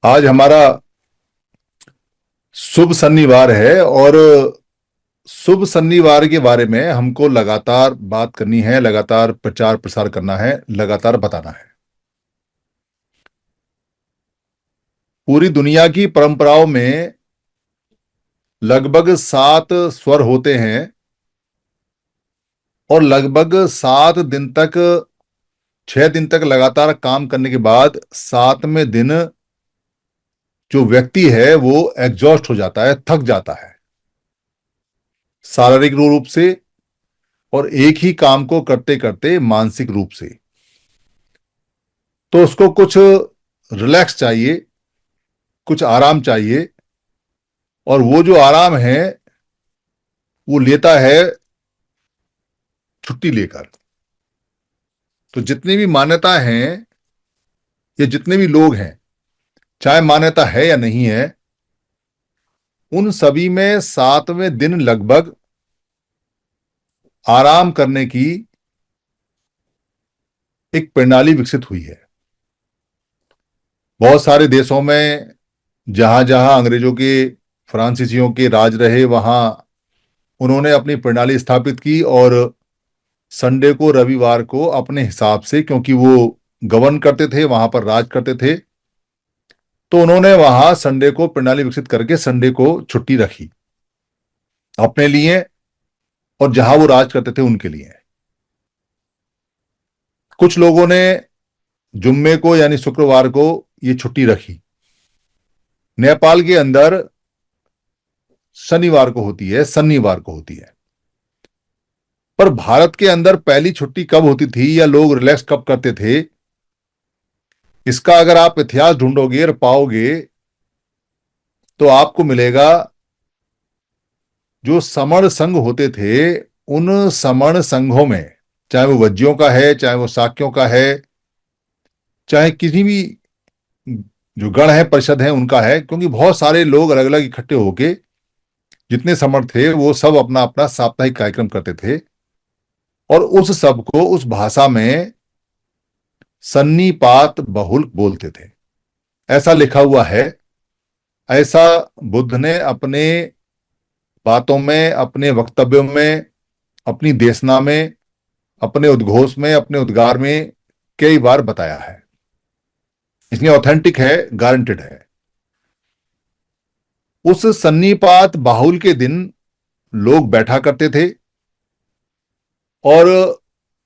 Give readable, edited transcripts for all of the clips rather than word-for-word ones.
आज हमारा शुभ शनिवार है और शुभ शनिवार के बारे में हमको लगातार बात करनी है, लगातार प्रचार प्रसार करना है, लगातार बताना है। पूरी दुनिया की परंपराओं में लगभग 7 स्वर होते हैं और लगभग 7 दिन तक 6 दिन तक लगातार काम करने के बाद 7वें दिन जो व्यक्ति है वो एग्जॉस्ट हो जाता है, थक जाता है शारीरिक रूप से और एक ही काम को करते करते मानसिक रूप से। तो उसको कुछ रिलैक्स चाहिए, कुछ आराम चाहिए और वो जो आराम है वो लेता है छुट्टी लेकर। तो जितनी भी मान्यता हैं या जितने भी लोग हैं, चाहे मान्यता है या नहीं है, उन सभी में 7वें दिन लगभग आराम करने की एक प्रणाली विकसित हुई है। बहुत सारे देशों में जहां जहां अंग्रेजों के, फ्रांसीसियों के राज रहे, वहां उन्होंने अपनी प्रणाली स्थापित की और संडे को, रविवार को अपने हिसाब से, क्योंकि वो गवर्न करते थे, वहां पर राज करते थे, तो उन्होंने वहां संडे को प्रणाली विकसित करके संडे को छुट्टी रखी अपने लिए और जहां वो राज करते थे उनके लिए। कुछ लोगों ने जुम्मे को यानी शुक्रवार को ये छुट्टी रखी। नेपाल के अंदर शनिवार को होती है, शनिवार को होती है। पर भारत के अंदर पहली छुट्टी कब होती थी या लोग रिलैक्स कब करते थे, इसका अगर आप इतिहास ढूंढोगे और पाओगे तो आपको मिलेगा जो समण संघ होते थे, उन समण संघों में, चाहे वो वज्जियों का है, चाहे वो शाक्यों का है, चाहे किसी भी जो गण है, परिषद है, उनका है, क्योंकि बहुत सारे लोग अलग अलग इकट्ठे होके जितने समर्थ थे वो सब अपना अपना साप्ताहिक कार्यक्रम करते थे और उस सब को उस भाषा में सन्निपात बहुल बोलते थे। ऐसा लिखा हुआ है। ऐसा बुद्ध ने अपने बातों में, अपने वक्तव्यों में, अपनी देशना में, अपने उद्घोष में, अपने उद्गार में कई बार बताया है। इसलिए ऑथेंटिक है, गारंटेड है। उस सन्निपात बाहुल के दिन लोग बैठा करते थे और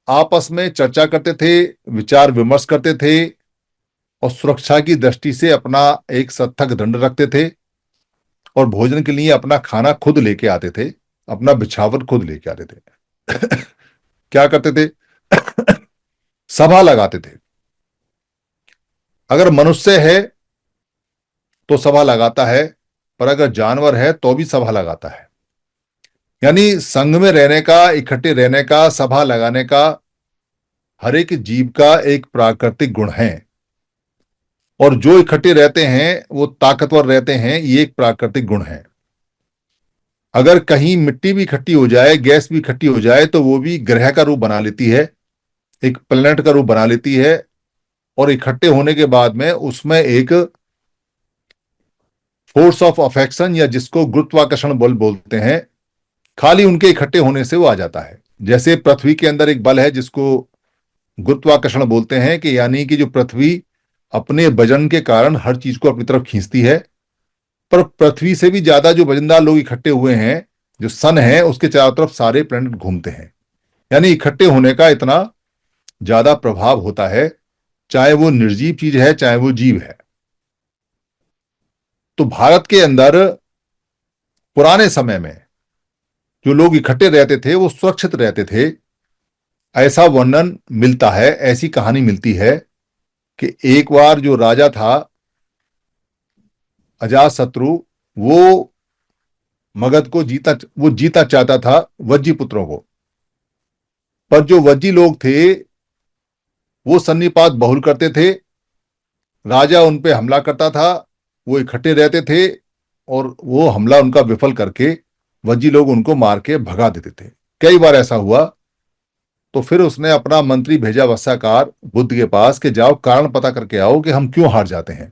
आपस में चर्चा करते थे, विचार विमर्श करते थे और सुरक्षा की दृष्टि से अपना एक सत्थक दंड रखते थे और भोजन के लिए अपना खाना खुद लेके आते थे, अपना बिछावन खुद लेके आते थे। क्या करते थे? सभा लगाते थे। अगर मनुष्य है तो सभा लगाता है, पर अगर जानवर है तो भी सभा लगाता है। यानी संघ में रहने का, इकट्ठे रहने का, सभा लगाने का हर एक जीव का एक प्राकृतिक गुण है और जो इकट्ठे रहते हैं वो ताकतवर रहते हैं, ये एक प्राकृतिक गुण है। अगर कहीं मिट्टी भी इकट्ठी हो जाए, गैस भी इकट्ठी हो जाए, तो वो भी ग्रह का रूप बना लेती है, एक प्लेनेट का रूप बना लेती है और इकट्ठे होने के बाद में उसमें एक फोर्स ऑफ अफेक्शन या जिसको गुरुत्वाकर्षण बल बोलते हैं, खाली उनके इकट्ठे होने से वो आ जाता है। जैसे पृथ्वी के अंदर एक बल है जिसको गुरुत्वाकर्षण बोलते हैं, कि यानी कि जो पृथ्वी अपने वजन के कारण हर चीज को अपनी तरफ खींचती है, पर पृथ्वी से भी ज्यादा जो वजनदार लोग इकट्ठे हुए हैं, जो सन है, उसके चारों तरफ सारे प्लैनेट घूमते हैं। यानी इकट्ठे होने का इतना ज्यादा प्रभाव होता है, चाहे वो निर्जीव चीज है चाहे वो जीव है। तो भारत के अंदर पुराने समय में जो लोग इकट्ठे रहते थे वो सुरक्षित रहते थे, ऐसा वर्णन मिलता है, ऐसी कहानी मिलती है कि एक बार जो राजा था अजातशत्रु, वो मगध को जीता चाहता था, वज्जी पुत्रों को। पर जो वज्जी लोग थे वो सन्निपात बहुल करते थे, राजा उन पे हमला करता था, वो इकट्ठे रहते थे और वो हमला उनका विफल करके वज्जी लोग उनको मार के भगा देते थे। कई बार ऐसा हुआ। तो फिर उसने अपना मंत्री भेजा वत्साकार बुद्ध के पास कि जाओ कारण पता करके आओ कि हम क्यों हार जाते हैं।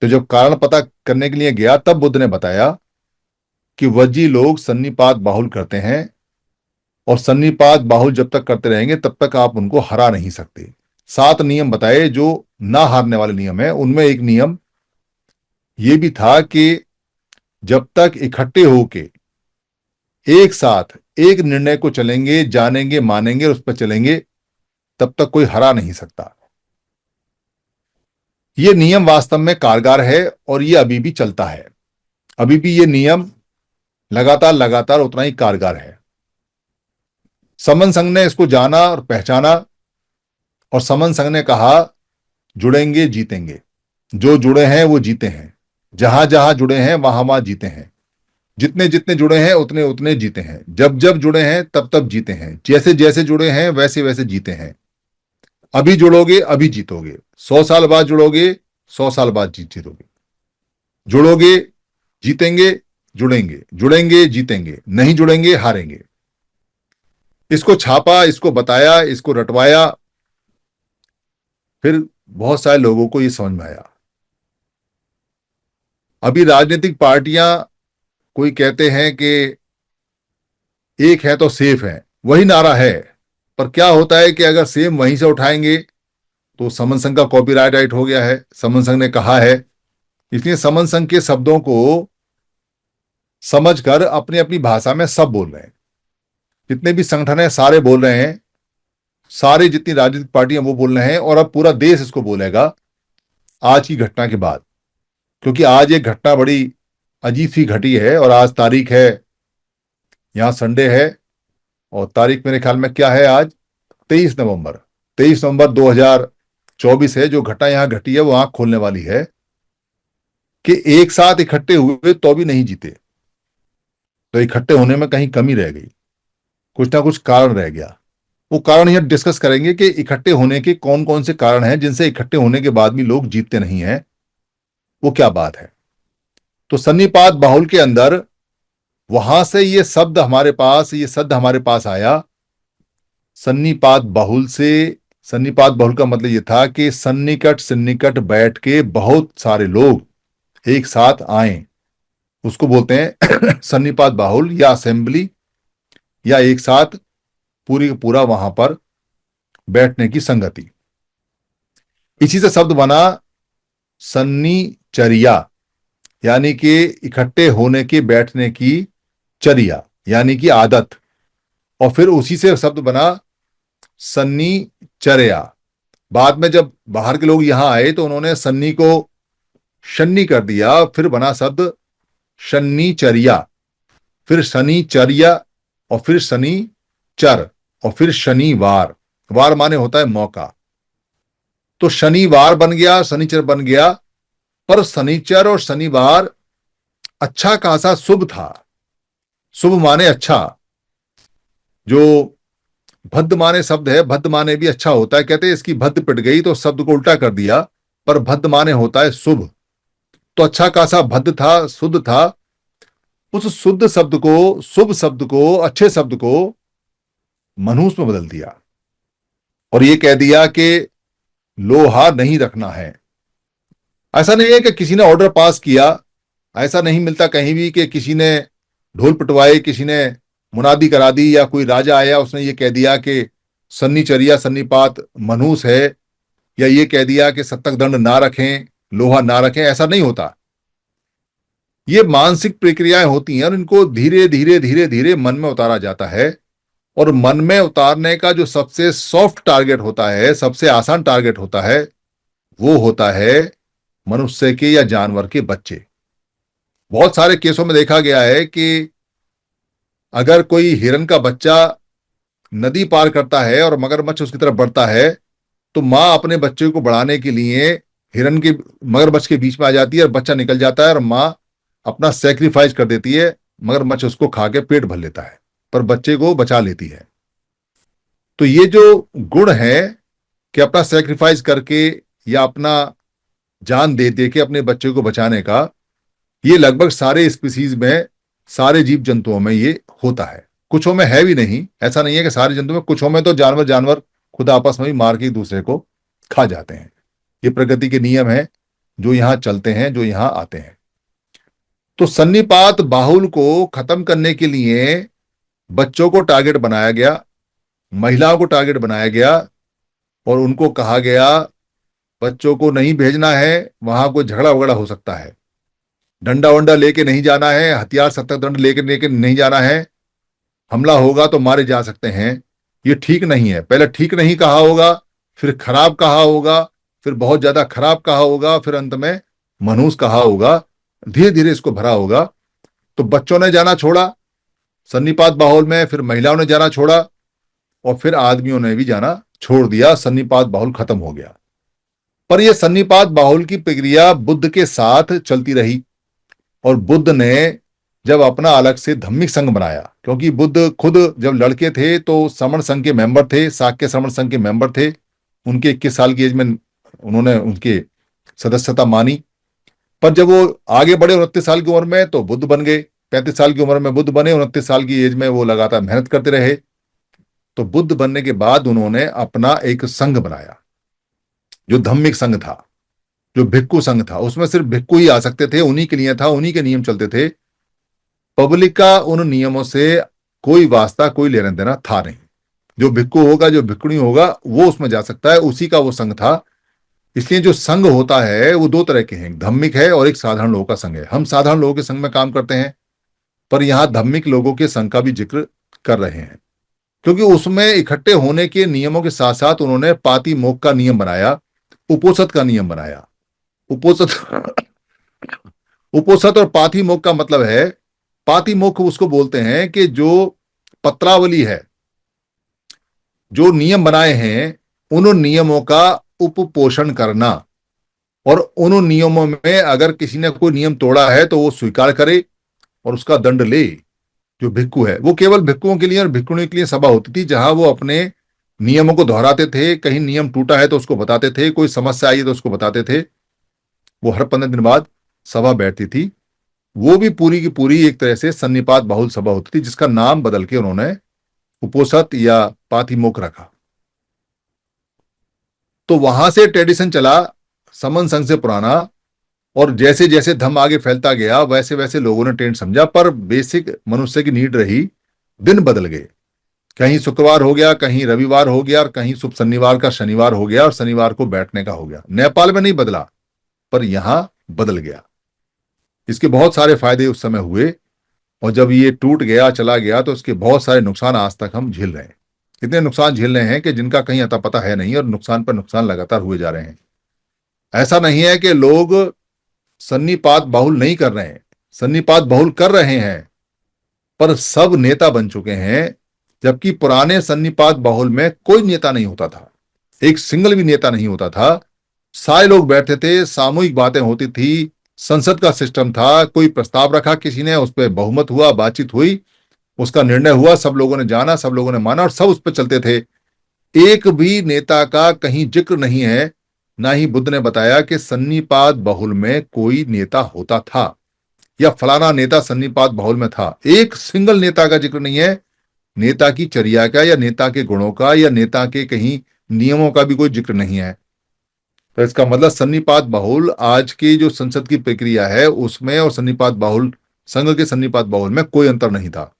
तो जब कारण पता करने के लिए गया तब बुद्ध ने बताया कि वज्जी लोग सन्निपात बाहुल करते हैं और सन्निपात बाहुल जब तक करते रहेंगे तब तक आप उनको हरा नहीं सकते। 7 नियम बताए जो ना हारने वाले नियम है। उनमें एक नियम ये भी था कि जब तक इकट्ठे होके एक साथ एक निर्णय को चलेंगे, जानेंगे, मानेंगे और उस पर चलेंगे, तब तक कोई हरा नहीं सकता। यह नियम वास्तव में कारगर है और यह अभी भी चलता है। अभी भी यह नियम लगातार लगातार उतना ही कारगर है। समन संघ ने इसको जाना और पहचाना और समन संघ ने कहा जुड़ेंगे जीतेंगे। जो जुड़े हैं वो जीते हैं, जहां जहां जुड़े हैं वहां वहां जीते हैं, जितने जितने जुड़े हैं उतने उतने जीते हैं, जब जब जुड़े हैं तब तब जीते हैं, जैसे जैसे जुड़े हैं वैसे वैसे जीते हैं। अभी जुड़ोगे अभी जीतोगे, 100 साल बाद जुड़ोगे 100 साल बाद जीतोगे। जुड़ोगे जीतेंगे, जुड़ेंगे जुड़ेंगे जीतेंगे, नहीं जुड़ेंगे हारेंगे। इसको छापा, इसको बताया, इसको रटवाया, फिर बहुत सारे लोगों को यह समझ में आया। अभी राजनीतिक पार्टियां कोई कहते हैं कि एक है तो सेफ है, वही नारा है। पर क्या होता है कि अगर सेम वहीं से उठाएंगे तो समन संघ का कॉपीराइट राइट हो गया है, समन संघ ने कहा है। इसलिए समन संघ के शब्दों को समझकर अपनी अपनी भाषा में सब बोल रहे हैं। जितने भी संगठन है सारे बोल रहे हैं, सारी जितनी राजनीतिक पार्टियां वो बोल रहे हैं, और अब पूरा देश इसको बोलेगा आज की घटना के बाद। क्योंकि आज एक घटना बड़ी अजीब सी घटी है और आज तारीख है, यहां संडे है और तारीख मेरे ख्याल में क्या है आज, 23 नवंबर। 23 नवंबर 2024 है। जो घटना यहां घटी है वो आंख खोलने वाली है कि एक साथ इकट्ठे हुए तो भी नहीं जीते, तो इकट्ठे होने में कहीं कमी रह गई, कुछ ना कुछ कारण रह गया। वो कारण यहां डिस्कस करेंगे कि इकट्ठे होने के कौन कौन से कारण हैं जिनसे इकट्ठे होने के बाद भी लोग जीतते नहीं हैं, वो क्या बात है। तो सन्निपात बाहुल के अंदर वहां से ये शब्द हमारे पास आया। सन्निपात बाहुल से, सन्निपात बाहुल का मतलब ये था कि सन्निकट सन्निकट बैठ के बहुत सारे लोग एक साथ आए, उसको बोलते हैं सन्निपात बाहुल या असेंबली, या एक साथ पूरी पूरा वहां पर बैठने की संगति। इसी से शब्द बना सन्निचर्या, यानी कि इकट्ठे होने के बैठने की चर्या, यानी कि आदत। और फिर उसी से शब्द बना सन्निचर्या। बाद में जब बाहर के लोग यहां आए तो उन्होंने सन्नी को शन्नी कर दिया, फिर बना शब्द शन्निचर्या, फिर शनिचर्या, और फिर शनिचर, और फिर शनिवार। वार माने होता है मौका। तो शनिवार बन गया, शनिचर बन गया। पर शनिचर और शनिवार अच्छा खासा शुभ था। शुभ माने अच्छा। जो भद्द माने शब्द है, भद्द माने भी अच्छा होता है। कहते हैं इसकी भद्द पिट गई तो शब्द को उल्टा कर दिया, पर भद्द माने होता है शुभ। तो अच्छा खासा भद्द था, शुद्ध था। उस शुद्ध शब्द को, शुभ शब्द को, अच्छे शब्द को मनहूस में बदल दिया और ये कह दिया कि लोहा नहीं रखना है। ऐसा नहीं है कि किसी ने ऑर्डर पास किया, ऐसा नहीं मिलता कहीं भी कि किसी ने ढोल पिटवाए, किसी ने मुनादी करा दी, या कोई राजा आया उसने ये कह दिया कि सन्निचर्या सन्निपात मनहूस है, या ये कह दिया कि सत्तक दंड ना रखें, लोहा ना रखें। ऐसा नहीं होता। ये मानसिक प्रक्रियाएं होती हैं और इनको धीरे धीरे धीरे धीरे मन में उतारा जाता है। और मन में उतारने का जो सबसे सॉफ्ट टारगेट होता है, सबसे आसान टारगेट होता है, वो होता है मनुष्य के या जानवर के बच्चे। बहुत सारे केसों में देखा गया है कि अगर कोई हिरन का बच्चा नदी पार करता है और मगरमच्छ उसकी तरफ बढ़ता है, तो मां अपने बच्चे को बढ़ाने के लिए हिरन के मगरमच्छ के बीच में आ जाती है और बच्चा निकल जाता है और मां अपना सेक्रीफाइस कर देती है, मगरमच्छ उसको खा के पेट भर लेता है, पर बच्चे को बचा लेती है। तो ये जो गुण है कि अपना सेक्रीफाइस करके या अपना जान दे दे के अपने बच्चे को बचाने का, ये लगभग सारे स्पीसीज में, सारे जीव जंतुओं में ये होता है। कुछों में है भी नहीं। ऐसा नहीं है कि सारे जंतुओं में, कुछों में तो जानवर जानवर खुद आपस में भी मार के एक दूसरे को खा जाते हैं। ये प्रकृति के नियम है। जो यहां चलते हैं, जो यहां आते हैं। तो सन्निपात बाहुल को खत्म करने के लिए बच्चों को टारगेट बनाया गया, महिलाओं को टारगेट बनाया गया, और उनको कहा गया बच्चों को नहीं भेजना है, वहां कोई झगड़ा वगड़ा हो सकता है, डंडा वंडा लेके नहीं जाना है, हथियार सख्त दंड लेके लेके नहीं जाना है, हमला होगा तो मारे जा सकते हैं। ये ठीक नहीं है। पहले ठीक नहीं कहा होगा, फिर खराब कहा होगा, फिर बहुत ज्यादा खराब कहा होगा, फिर अंत में मनहूस कहा होगा, धीरे धीरे इसको भरा होगा। तो बच्चों ने जाना छोड़ा सन्निपात बाहुल में, फिर महिलाओं ने जाना छोड़ा, और फिर आदमियों ने भी जाना छोड़ दिया। सन्निपात बाहुल खत्म हो गया। पर यह सन्निपात बाहुल की प्रक्रिया बुद्ध के साथ चलती रही, और बुद्ध ने जब अपना अलग से धम्मिक संघ बनाया, क्योंकि बुद्ध खुद जब लड़के थे तो श्रमण संघ के मेंबर थे, शाक्य श्रमण संघ के मेंबर थे। उनके 21 साल की एज में उन्होंने उनकी सदस्यता मानी। पर जब वो आगे बढ़े 29 साल की उम्र में तो बुद्ध बन गए। 35 साल की उम्र में बुद्ध बने, 29 साल की एज में वो लगातार मेहनत करते रहे। तो बुद्ध बनने के बाद उन्होंने अपना एक संघ बनाया, जो धम्मिक संघ था, जो भिक्खु संघ था। उसमें सिर्फ भिक्खु ही आ सकते थे, उन्हीं के लिए था, उन्हीं के नियम चलते थे। पब्लिक का उन नियमों से कोई वास्ता, कोई लेना देना था नहीं। जो भिक्खु होगा, जो भिक्खुणी होगा, वो उसमें जा सकता है, उसी का वो संघ था। इसलिए जो संघ होता है वो दो तरह के हैं, एक धम्मिक है और एक साधारण लोगों का संघ है। हम साधारण लोगों के संघ में काम करते हैं, पर यहां धम्मिक लोगों के संघ का भी जिक्र कर रहे हैं, क्योंकि उसमें इकट्ठे होने के नियमों के साथ साथ उन्होंने पाती मोक्ष का नियम बनाया, उपोषद का नियम बनाया। उपोषद उपोषद और पाती मोक्ष का मतलब है, पाती मोक्ष उसको बोलते हैं कि जो पत्रावली है, जो नियम बनाए हैं, उन नियमों का उपपोषण करना, और उन नियमों में अगर किसी ने कोई नियम तोड़ा है तो वो स्वीकार करे और उसका दंड ले। जो भिक्खु है वो केवल भिक्खुओं के लिए और भिक्खुणियों के लिए सभा होती थी, जहां वो अपने नियमों को दोहराते थे। कहीं नियम टूटा है तो उसको बताते थे, कोई समस्या आई है तो उसको बताते थे। वो हर 15 दिन बाद सभा बैठती थी। वो भी पूरी की पूरी एक तरह से सन्निपात बाहुल सभा होती थी, जिसका नाम बदल के उन्होंने उपोषद या पातिमोक्ष रखा। तो वहां से ट्रेडिशन चला समन संघ से पुराना, और जैसे जैसे धर्म आगे फैलता गया वैसे वैसे लोगों ने ट्रेंड समझा, पर बेसिक मनुष्य की नीड रही। दिन बदल गए, कहीं शुक्रवार हो गया, कहीं रविवार हो गया, और कहीं शुभ शनिवार का शनिवार हो गया, और शनिवार को बैठने का हो गया। नेपाल में नहीं बदला, पर यहां बदल गया। इसके बहुत सारे फायदे उस समय हुए, और जब ये टूट गया, चला गया, तो इसके बहुत सारे नुकसान आज तक हम झेल रहे हैं। इतने नुकसान झेल रहे हैं कि जिनका कहीं अता पता है नहीं, और नुकसान पर नुकसान लगातार हुए जा रहे हैं। ऐसा नहीं है कि लोग सन्निपात बाहुल नहीं कर रहे हैं, सन्निपात बाहुल कर रहे हैं, पर सब नेता बन चुके हैं। जबकि पुराने सन्निपात बाहुल में कोई नेता नहीं होता था, एक सिंगल भी नेता नहीं होता था। सारे लोग बैठते थे, सामूहिक बातें होती थी, संसद का सिस्टम था। कोई प्रस्ताव रखा किसी ने, उस पर बहुमत हुआ, बातचीत हुई, उसका निर्णय हुआ, सब लोगों ने जाना, सब लोगों ने माना, और सब उस पर चलते थे। एक भी नेता का कहीं जिक्र नहीं है। ना ही बुद्ध ने बताया कि सन्निपात बाहुल में कोई नेता होता था, या फलाना नेता सन्निपात बाहुल में था। एक सिंगल नेता का जिक्र नहीं है। नेता की चर्या का, या नेता के गुणों का, या नेता के कहीं नियमों का भी कोई जिक्र नहीं है। तो इसका मतलब सन्निपात बाहुल आज की जो संसद की प्रक्रिया है उसमें, और सन्निपात बाहुल संघ के सन्निपात बाहुल में कोई अंतर नहीं था।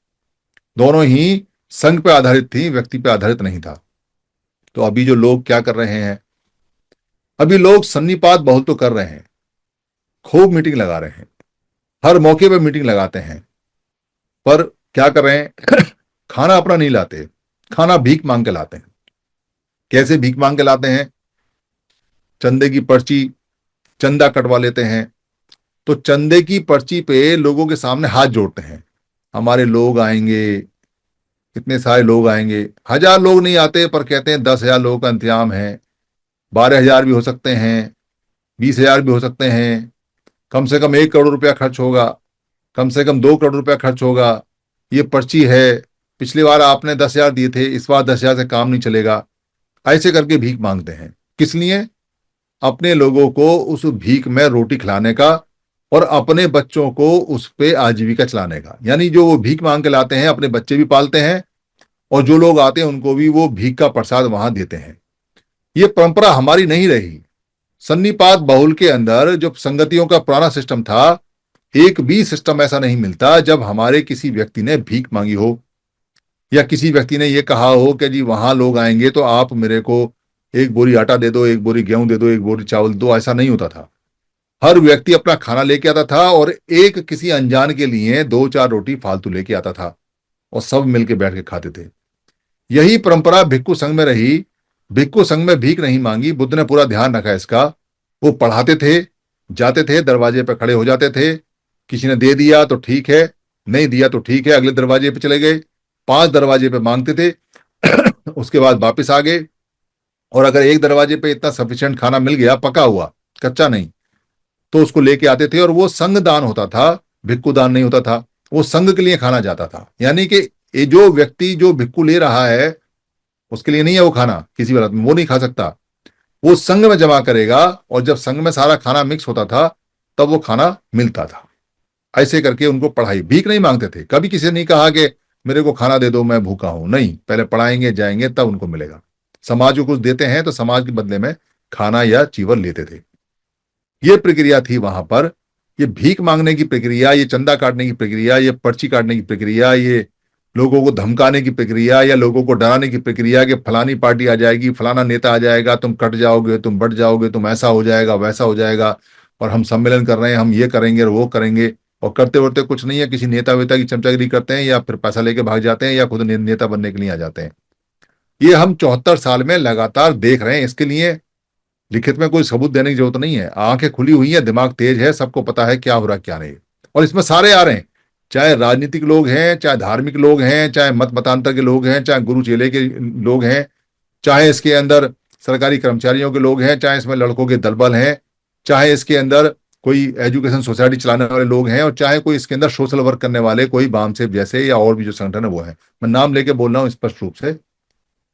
दोनों ही संघ पे आधारित थी, व्यक्ति पे आधारित नहीं था। तो अभी जो लोग क्या कर रहे हैं, अभी लोग सन्निपात बाहुल तो कर रहे हैं, खूब मीटिंग लगा रहे हैं, हर मौके पे मीटिंग लगाते हैं, पर क्या कर रहे हैं खाना अपना नहीं लाते, खाना भीख मांग के लाते हैं। कैसे भीख मांग के लाते हैं? चंदे की पर्ची, चंदा कटवा लेते हैं। तो चंदे की पर्ची पे लोगों के सामने हाथ जोड़ते हैं, हमारे लोग आएंगे, कितने सारे लोग आएंगे। 1000 लोग नहीं आते, पर कहते हैं 10,000 लोगों का इंतजाम है, 12,000 भी हो सकते हैं, 20,000 भी हो सकते हैं। कम से कम 1 करोड़ रुपया खर्च होगा, कम से कम 2 करोड़ रुपया खर्च होगा। ये पर्ची है, पिछली बार आपने 10,000 दिए थे, इस बार 10,000 से काम नहीं चलेगा। ऐसे करके भीख मांगते हैं। किस लिए? अपने लोगों को उस भीख में रोटी खिलाने का, और अपने बच्चों को उस पे आजीविका चलाने का। यानी जो वो भीख मांग के लाते हैं, अपने बच्चे भी पालते हैं, और जो लोग आते हैं उनको भी वो भीख का प्रसाद वहां देते हैं। ये परंपरा हमारी नहीं रही, सन्निपात बहुल के अंदर जो संगतियों का पुराना सिस्टम था, एक भी सिस्टम ऐसा नहीं मिलता जब हमारे किसी व्यक्ति ने भीख मांगी हो या किसी व्यक्ति ने यह कहा हो कि जी वहां लोग आएंगे तो आप मेरे को एक बोरी आटा दे दो, एक बोरी गेहूं दे दो, एक बोरी चावल दो। ऐसा नहीं होता था। हर व्यक्ति अपना खाना लेके आता था और एक किसी अनजान के लिए दो चार रोटी फालतू लेके आता था और सब मिलके बैठ के खाते थे। यही परंपरा भिक्षु संघ में रही। भिक्षु संघ में भीख नहीं मांगी, बुद्ध ने पूरा ध्यान रखा इसका। वो पढ़ाते थे, जाते थे, दरवाजे पर खड़े हो जाते थे। किसी ने दे दिया तो ठीक है, नहीं दिया तो ठीक है, अगले दरवाजे पे चले गए। 5 दरवाजे पे मांगते थे उसके बाद वापस आ गए। और अगर एक दरवाजे पे इतना सफिशिएंट खाना मिल गया, पका हुआ, कच्चा नहीं, तो उसको लेके आते थे। और वो संघ दान होता था, भिक्खु दान नहीं होता था। वो संघ के लिए खाना जाता था। यानी कि ये जो व्यक्ति जो भिक्खु ले रहा है उसके लिए नहीं है वो खाना, किसी हालत में वो नहीं खा सकता। वो संघ में जमा करेगा और जब संघ में सारा खाना मिक्स होता था तब वो खाना मिलता था। ऐसे करके उनको पढ़ाई, भीख नहीं मांगते थे। कभी किसी ने नहीं कहा कि मेरे को खाना दे दो, मैं भूखा हूं। नहीं, पहले पढ़ाएंगे, जाएंगे, तब उनको मिलेगा। समाज को कुछ देते हैं तो समाज के बदले में खाना या चीवर लेते थे। ये प्रक्रिया थी वहां पर। ये भीख मांगने की प्रक्रिया, ये चंदा काटने की प्रक्रिया, ये पर्ची काटने की प्रक्रिया, ये लोगों को धमकाने की प्रक्रिया या लोगों को डराने की प्रक्रिया कि फलानी पार्टी आ जाएगी, फलाना नेता आ जाएगा, तुम कट जाओगे, तुम बढ़ जाओगे, तुम ऐसा हो जाएगा, वैसा हो जाएगा, और हम सम्मेलन कर रहे हैं, हम ये करेंगे और वो करेंगे, और करते वरते कुछ नहीं है। किसी नेता वेता की चमचागिरी करते हैं या फिर पैसा लेके भाग जाते हैं या खुद नेता बनने के लिए आ जाते हैं। ये हम 74 साल में लगातार देख रहे हैं। इसके लिए लिखित में कोई सबूत देने की जरूरत नहीं है। आंखें खुली हुई हैं, दिमाग तेज है, सबको पता है क्या हो रहा है क्या नहीं। और इसमें सारे आ रहे हैं, चाहे राजनीतिक लोग हैं, चाहे धार्मिक लोग हैं, चाहे मत मतांतर के लोग हैं, चाहे गुरु चेले के लोग हैं, चाहे इसके अंदर सरकारी कर्मचारियों के लोग हैं, चाहे इसमें लड़कों के दलबल हैं, चाहे इसके अंदर कोई एजुकेशन सोसाइटी चलाने वाले लोग हैं, और चाहे कोई इसके अंदर सोशल वर्क करने वाले कोई बामसेव जैसे या और भी जो संगठन है वो है। मैं नाम लेके बोल रहा हूँ स्पष्ट रूप से,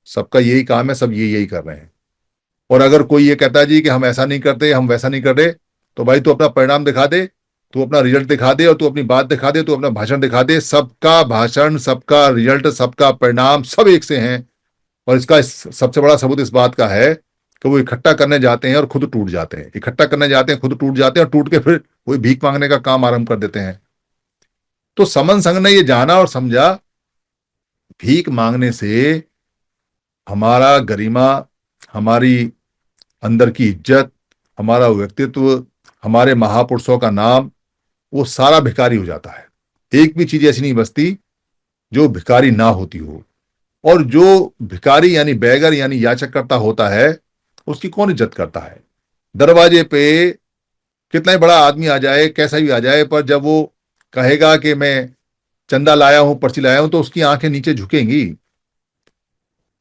सबका यही काम है, सब यही कर रहे हैं। और अगर कोई ये कहता है जी कि हम ऐसा नहीं करते, हम वैसा नहीं करते, तो भाई तू अपना परिणाम दिखा दे, तू अपना रिजल्ट दिखा दे, और तू अपनी बात दिखा दे, तू अपना भाषण दिखा दे। सबका भाषण, सबका रिजल्ट, सबका परिणाम सब एक से हैं। और इसका सबसे बड़ा सबूत इस बात का है कि वो इकट्ठा करने जाते हैं और खुद टूट जाते हैं, इकट्ठा करने जाते हैं, खुद टूट जाते हैं, और टूट के फिर वही भीख मांगने का काम आरंभ कर देते हैं। तो समन संघ ने ये जाना और समझा, भीख मांगने से हमारा गरिमा, हमारी अंदर की इज्जत, हमारा व्यक्तित्व, हमारे महापुरुषों का नाम, वो सारा भिखारी हो जाता है। एक भी चीज ऐसी नहीं बचती जो भिखारी ना होती हो। और जो भिखारी यानी बैगर यानी याचक करता होता है, उसकी कौन इज्जत करता है। दरवाजे पे कितना ही बड़ा आदमी आ जाए, कैसा भी आ जाए, पर जब वो कहेगा कि मैं चंदा लाया हूं, पर्ची लाया हूं, तो उसकी आंखें नीचे झुकेंगी।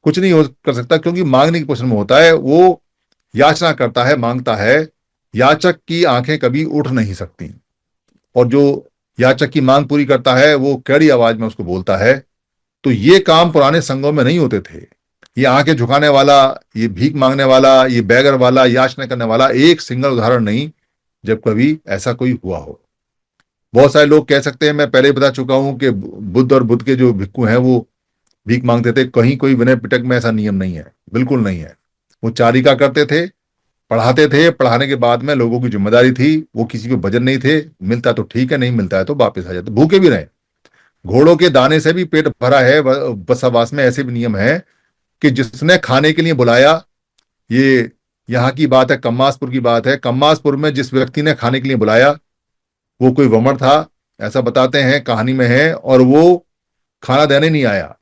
कुछ नहीं हो कर सकता, क्योंकि मांगने की पोजीशन में होता है। वो याचना करता है, मांगता है। याचक की आंखें कभी उठ नहीं सकती। और जो याचक की मांग पूरी करता है वो कड़ी आवाज में उसको बोलता है। तो ये काम पुराने संघों में नहीं होते थे। ये आंखें झुकाने वाला, ये भीख मांगने वाला, ये बैगर वाला, याचना करने वाला एक सिंगल उदाहरण नहीं जब कभी ऐसा कोई हुआ हो। बहुत सारे लोग कह सकते हैं, मैं पहले ही बता चुका हूं कि बुद्ध और बुद्ध के जो भिक्खु हैं वो भीख मांगते थे। कहीं कोई विनय पिटक में ऐसा नियम नहीं है, बिल्कुल नहीं है। वो चारिका करते थे, पढ़ाते थे। पढ़ाने के बाद में लोगों की जिम्मेदारी थी, वो किसी पे वजन नहीं थे। मिलता तो ठीक है, नहीं मिलता है तो वापस आ जाते, भूखे भी रहे। घोड़ों के दाने से भी पेट भरा है। बसावास में ऐसे भी नियम है कि जिसने खाने के लिए बुलाया, ये यहाँ की बात है, कम्मासपुर की बात है। कम्मासपुर में जिस व्यक्ति ने खाने के लिए बुलाया वो कोई वमर था, ऐसा बताते हैं, कहानी में है, और वो खाना देने नहीं आया।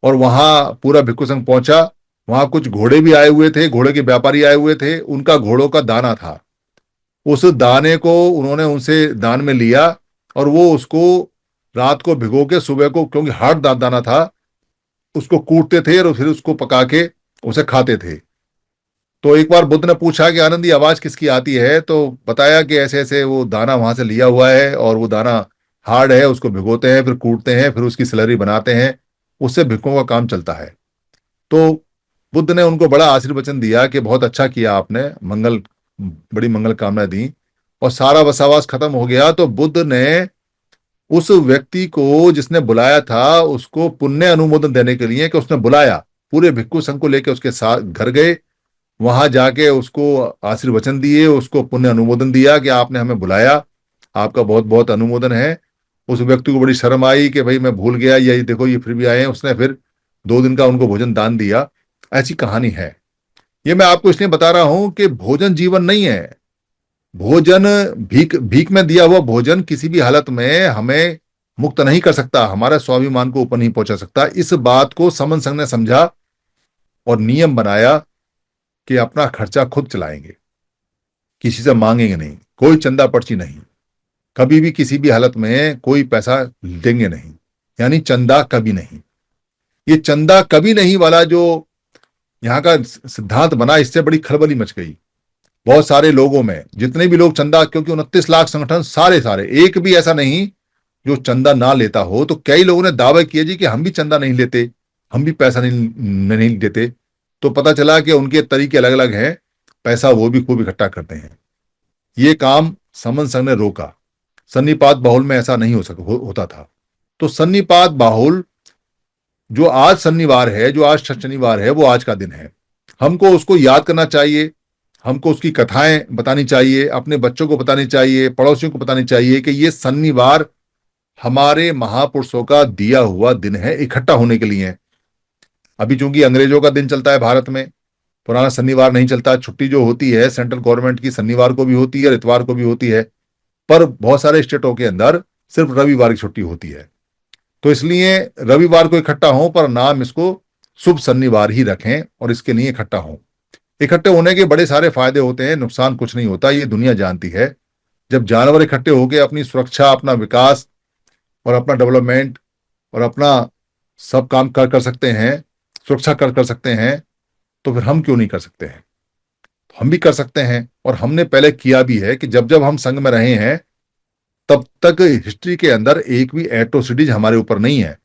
और वहां पूरा भिक्षु संघ पहुंचा। वहां कुछ घोड़े भी आए हुए थे, घोड़े के व्यापारी आए हुए थे, उनका घोड़ों का दाना था। उस दाने को उन्होंने उनसे दान में लिया और वो उसको रात को भिगो के सुबह को, क्योंकि हार्ड दाना था, उसको कूटते थे और फिर उसको पका के उसे खाते थे। तो एक बार बुद्ध ने पूछा कि आनंद, ये आवाज किसकी आती है? तो बताया कि ऐसे ऐसे वो दाना वहां से लिया हुआ है और वो दाना हार्ड है, उसको भिगोते हैं, फिर कूटते हैं, फिर उसकी स्लरी बनाते हैं, उससे भिक्खुओं का काम चलता है। तो बुद्ध ने उनको बड़ा आशीर्वचन दिया कि बहुत अच्छा किया आपने, मंगल, बड़ी मंगल कामना दी। और सारा वसावास खत्म हो गया तो बुद्ध ने उस व्यक्ति को जिसने बुलाया था उसको पुण्य अनुमोदन देने के लिए कि उसने बुलाया, पूरे भिक्षु संघ को लेकर उसके साथ घर गए वहां जाके उसको आशीर्वचन दिए, उसको पुण्य अनुमोदन दिया कि आपने हमें बुलाया, आपका बहुत बहुत अनुमोदन है। उस व्यक्ति को बड़ी शर्म आई कि भाई मैं भूल गया, ये देखो ये फिर भी आए हैं। उसने फिर 2 दिन का उनको भोजन दान दिया। ऐसी कहानी है। ये मैं आपको इसलिए बता रहा हूं कि भोजन जीवन नहीं है। भोजन, भीख भीख में दिया हुआ भोजन किसी भी हालत में हमें मुक्त नहीं कर सकता, हमारे स्वाभिमान को ऊपर नहीं पहुंचा सकता। इस बात को समन संघ ने समझा और नियम बनाया कि अपना खर्चा खुद चलाएंगे, किसी से मांगेंगे नहीं, कोई चंदा पर्ची नहीं, कभी भी किसी भी हालत में कोई पैसा देंगे नहीं, यानी चंदा कभी नहीं। ये चंदा कभी नहीं वाला जो यहाँ का सिद्धांत बना, इससे बड़ी खलबली मच गई बहुत सारे लोगों में। जितने भी लोग चंदा, क्योंकि 29 लाख संगठन सारे सारे, एक भी ऐसा नहीं जो चंदा ना लेता हो। तो कई लोगों ने दावे किए जी कि हम भी चंदा नहीं लेते, हम भी पैसा नहीं देते। तो पता चला कि उनके तरीके अलग अलग हैं, पैसा वो भी खूब इकट्ठा करते हैं। ये काम समन संघ ने रोका। सन्नीपात बाहुल में ऐसा नहीं होता था। तो सन्नीपात बाहुल जो आज शनिवार है, जो आज शनिवार है, वो आज का दिन है। हमको उसको याद करना चाहिए, हमको उसकी कथाएं बतानी चाहिए, अपने बच्चों को बतानी चाहिए, पड़ोसियों को बतानी चाहिए कि ये शनिवार हमारे महापुरुषों का दिया हुआ दिन है इकट्ठा होने के लिए। अभी चूंकि अंग्रेजों का दिन चलता है भारत में, पुराना शनिवार नहीं चलता। छुट्टी जो होती है सेंट्रल गवर्नमेंट की, शनिवार को भी होती है, इतवार को भी होती है, पर बहुत सारे स्टेटों के अंदर सिर्फ रविवार की छुट्टी होती है। तो इसलिए रविवार को इकट्ठा हो, पर नाम इसको शुभ शनिवार ही रखें और इसके लिए इकट्ठा हो। इकट्ठे होने के बड़े सारे फायदे होते हैं, नुकसान कुछ नहीं होता, ये दुनिया जानती है। जब जानवर इकट्ठे होकर अपनी सुरक्षा, अपना विकास और अपना डेवलपमेंट और अपना सब काम कर सकते हैं, सुरक्षा कर सकते हैं, तो फिर हम क्यों नहीं कर सकते हैं? तो हम भी कर सकते हैं, और हमने पहले किया भी है कि जब जब हम संघ में रहे हैं तब तक हिस्ट्री के अंदर एक भी एट्रोसिटीज हमारे ऊपर नहीं है।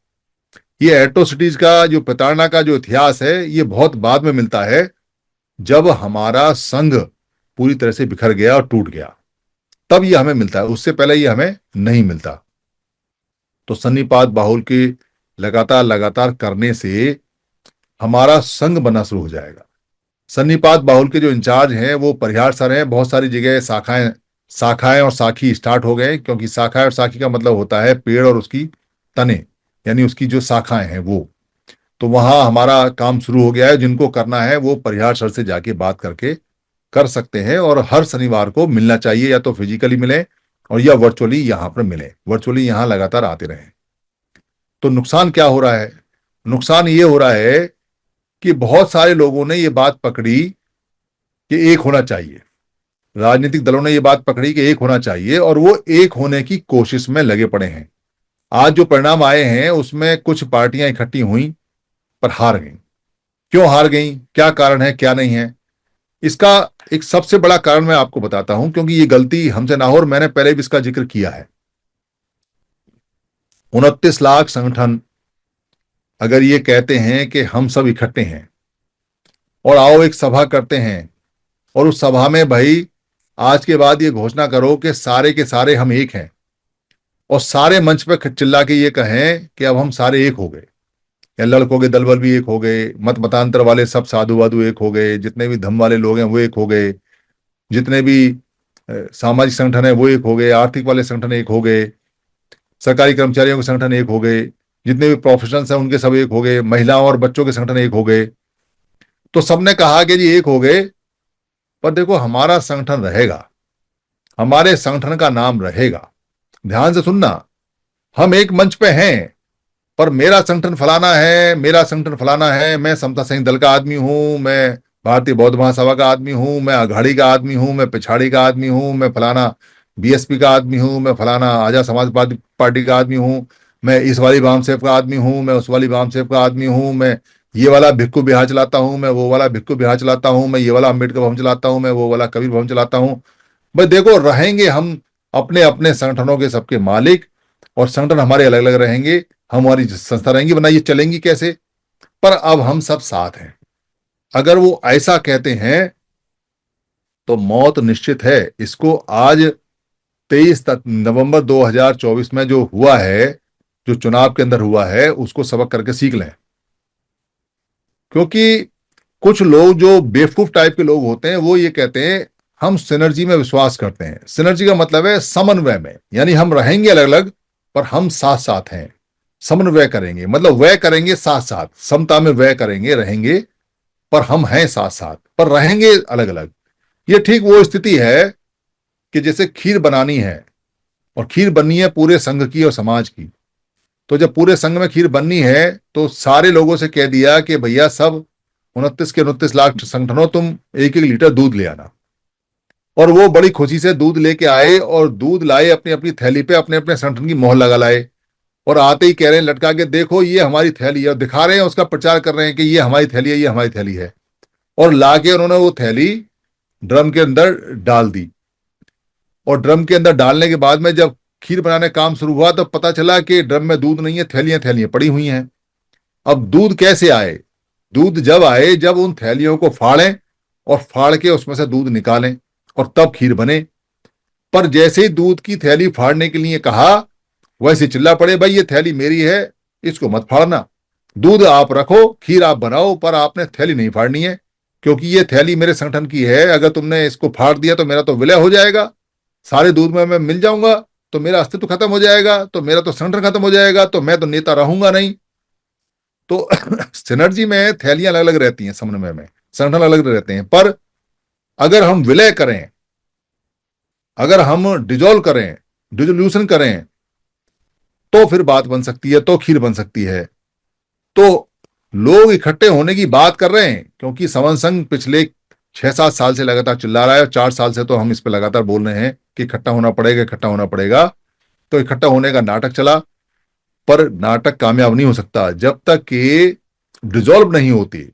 ये एट्रोसिटीज का जो प्रताड़ना का जो इतिहास है, ये बहुत बाद में मिलता है, जब हमारा संघ पूरी तरह से बिखर गया और टूट गया, तब ये हमें मिलता है। उससे पहले ये हमें नहीं मिलता। तो सन्नीपात बाहुल के लगातार लगातार करने से हमारा संघ बनना शुरू हो जाएगा। सन्नीपात बाहुल के जो इंचार्ज हैं वो परिहार सर हैं। बहुत सारी जगह शाखाएं शाखाएं और साखी स्टार्ट हो गए, क्योंकि शाखा और साखी का मतलब होता है पेड़ और उसकी तने, यानी उसकी जो शाखाएं हैं वो। तो वहां हमारा काम शुरू हो गया है। जिनको करना है वो परिहार सर से जाके बात करके कर सकते हैं, और हर शनिवार को मिलना चाहिए, या तो फिजिकली मिले और या वर्चुअली यहाँ पर मिले, वर्चुअली यहाँ लगातार आते रहें। तो नुकसान क्या हो रहा है? नुकसान ये हो रहा है कि बहुत सारे लोगों ने ये बात पकड़ी कि एक होना चाहिए, राजनीतिक दलों ने ये बात पकड़ी कि एक होना चाहिए, और वो एक होने की कोशिश में लगे पड़े हैं। आज जो परिणाम आए हैं उसमें कुछ पार्टियां इकट्ठी हुई पर हार गई। क्यों हार गई, क्या कारण है, क्या नहीं है, इसका एक सबसे बड़ा कारण मैं आपको बताता हूं, क्योंकि ये गलती हमसे ना हो, और मैंने पहले भी इसका जिक्र किया है। 29 लाख संगठन अगर ये कहते हैं कि हम सब इकट्ठे हैं और आओ एक सभा करते हैं, और उस सभा में भाई आज के बाद ये घोषणा करो कि सारे के सारे हम एक हैं, और सारे मंच पे चिल्ला के ये कहें कि अब हम सारे एक हो गए, या लड़कों के दल बल भी एक हो गए, मत मतांतर वाले सब साधु वाधु एक हो गए, जितने भी धर्म वाले लोग हैं वो एक हो गए, जितने भी सामाजिक संगठन है वो एक हो गए, आर्थिक वाले संगठन एक हो गए, सरकारी कर्मचारियों के संगठन एक हो गए, जितने भी प्रोफेशनल्स हैं उनके सब एक हो गए, महिलाओं और बच्चों के संगठन एक हो गए। तो सबने कहा कि जी एक हो गए, पर देखो हमारा संगठन रहेगा, हमारे संगठन का नाम रहेगा। ध्यान से सुनना, हम एक मंच पे हैं, पर मेरा संगठन फलाना है, मेरा संगठन फलाना है, मैं समता सैनिक दल का आदमी हूं, मैं भारतीय बौद्ध महासभा का आदमी हूं, मैं अघाड़ी का आदमी हूं, मैं पिछाड़ी का आदमी हूं, मैं फलाना बीएसपी का आदमी हूं, मैं फलाना आजाद समाजवादी पार्टी का आदमी हूं, मैं इस वाली वामसेव का आदमी हूं, मैं उस वाली वामसेव का आदमी हूं, मैं ये वाला भिक्खू बिहार चलाता हूं, मैं वो वाला भिक्खू बिहार चलाता हूं, मैं ये वाला अम्बेडकर भवन चलाता हूं, मैं वो वाला कबीर भवन चलाता हूं। भाई देखो, रहेंगे हम अपने अपने संगठनों के सबके मालिक, और संगठन हमारे अलग अलग रहेंगे, हमारी संस्था रहेंगी, वरना ये चलेंगी कैसे? पर अब हम सब साथ हैं। अगर वो ऐसा कहते हैं तो मौत निश्चित है। इसको आज 23 नवंबर 2024 में जो हुआ है, जो चुनाव के अंदर हुआ है, उसको सबक करके सीख लें। क्योंकि कुछ लोग जो बेवकूफ टाइप के लोग होते हैं वो ये कहते हैं हम सिनर्जी में विश्वास करते हैं। सिनर्जी का मतलब है समन्वय में, यानी हम रहेंगे अलग अलग पर हम साथ साथ हैं। समन्वय करेंगे मतलब व्यय करेंगे साथ साथ, समता में व्यय करेंगे, रहेंगे पर हम हैं साथ साथ, पर रहेंगे अलग अलग। ये ठीक वो स्थिति है कि जैसे खीर बनानी है और खीर बननी है पूरे संघ की और समाज की। तो जब पूरे संघ में खीर बननी है तो सारे लोगों से कह दिया कि भैया सब 29 के 29 लाख संगठनों तुम 1-1 लीटर दूध ले आना। और वो बड़ी खुशी से दूध लेके आए और दूध लाए अपनी अपनी थैली पे, अपने अपने संगठन की मोहर लगा लाए और आते ही कह रहे हैं लटका के, देखो ये हमारी थैली है, और दिखा रहे हैं, उसका प्रचार कर रहे हैं कि ये हमारी थैली है, ये हमारी थैली है। और लाके उन्होंने वो थैली ड्रम के अंदर डाल दी। और ड्रम के अंदर डालने के बाद में जब खीर बनाने का काम शुरू हुआ तो पता चला कि ड्रम में दूध नहीं है, थैलियां थैलियां पड़ी हुई हैं। अब दूध कैसे आए? दूध जब आए जब उन थैलियों को फाड़ें और फाड़ के उसमें से दूध निकालें और तब खीर बने। पर जैसे ही दूध की थैली फाड़ने के लिए कहा वैसे चिल्ला पड़े, भाई ये थैली मेरी है, इसको मत फाड़ना, दूध आप रखो, खीर आप बनाओ, पर आपने थैली नहीं फाड़नी है क्योंकि ये थैली मेरे संगठन की है। अगर तुमने इसको फाड़ दिया तो मेरा तो विलय हो जाएगा, सारे दूध में मैं मिल जाऊंगा, तो मेरा अस्तित्व खत्म हो जाएगा, तो मेरा तो संगठन खत्म हो जाएगा, तो मैं तो नेता रहूंगा नहीं। तो सिनर्जी में थैलियां अलग अलग रहती हैं, समन्वय में संगठन अलग अलग रहते हैं। पर अगर हम विलय करें, अगर हम डिजोल्व करें, डिजोल्यूशन करें, तो फिर बात बन सकती है, तो खीर बन सकती है। तो लोग इकट्ठे होने की बात कर रहे हैं क्योंकि समन संघ पिछले 6-7 साल से लगातार चिल्ला रहा है और 4 साल से तो हम इस पर लगातार बोल रहे हैं कि इकट्ठा होना पड़ेगा, इकट्ठा होना पड़ेगा। तो इकट्ठा होने का नाटक चला, पर नाटक कामयाब नहीं हो सकता जब तक कि डिजोल्व नहीं होती,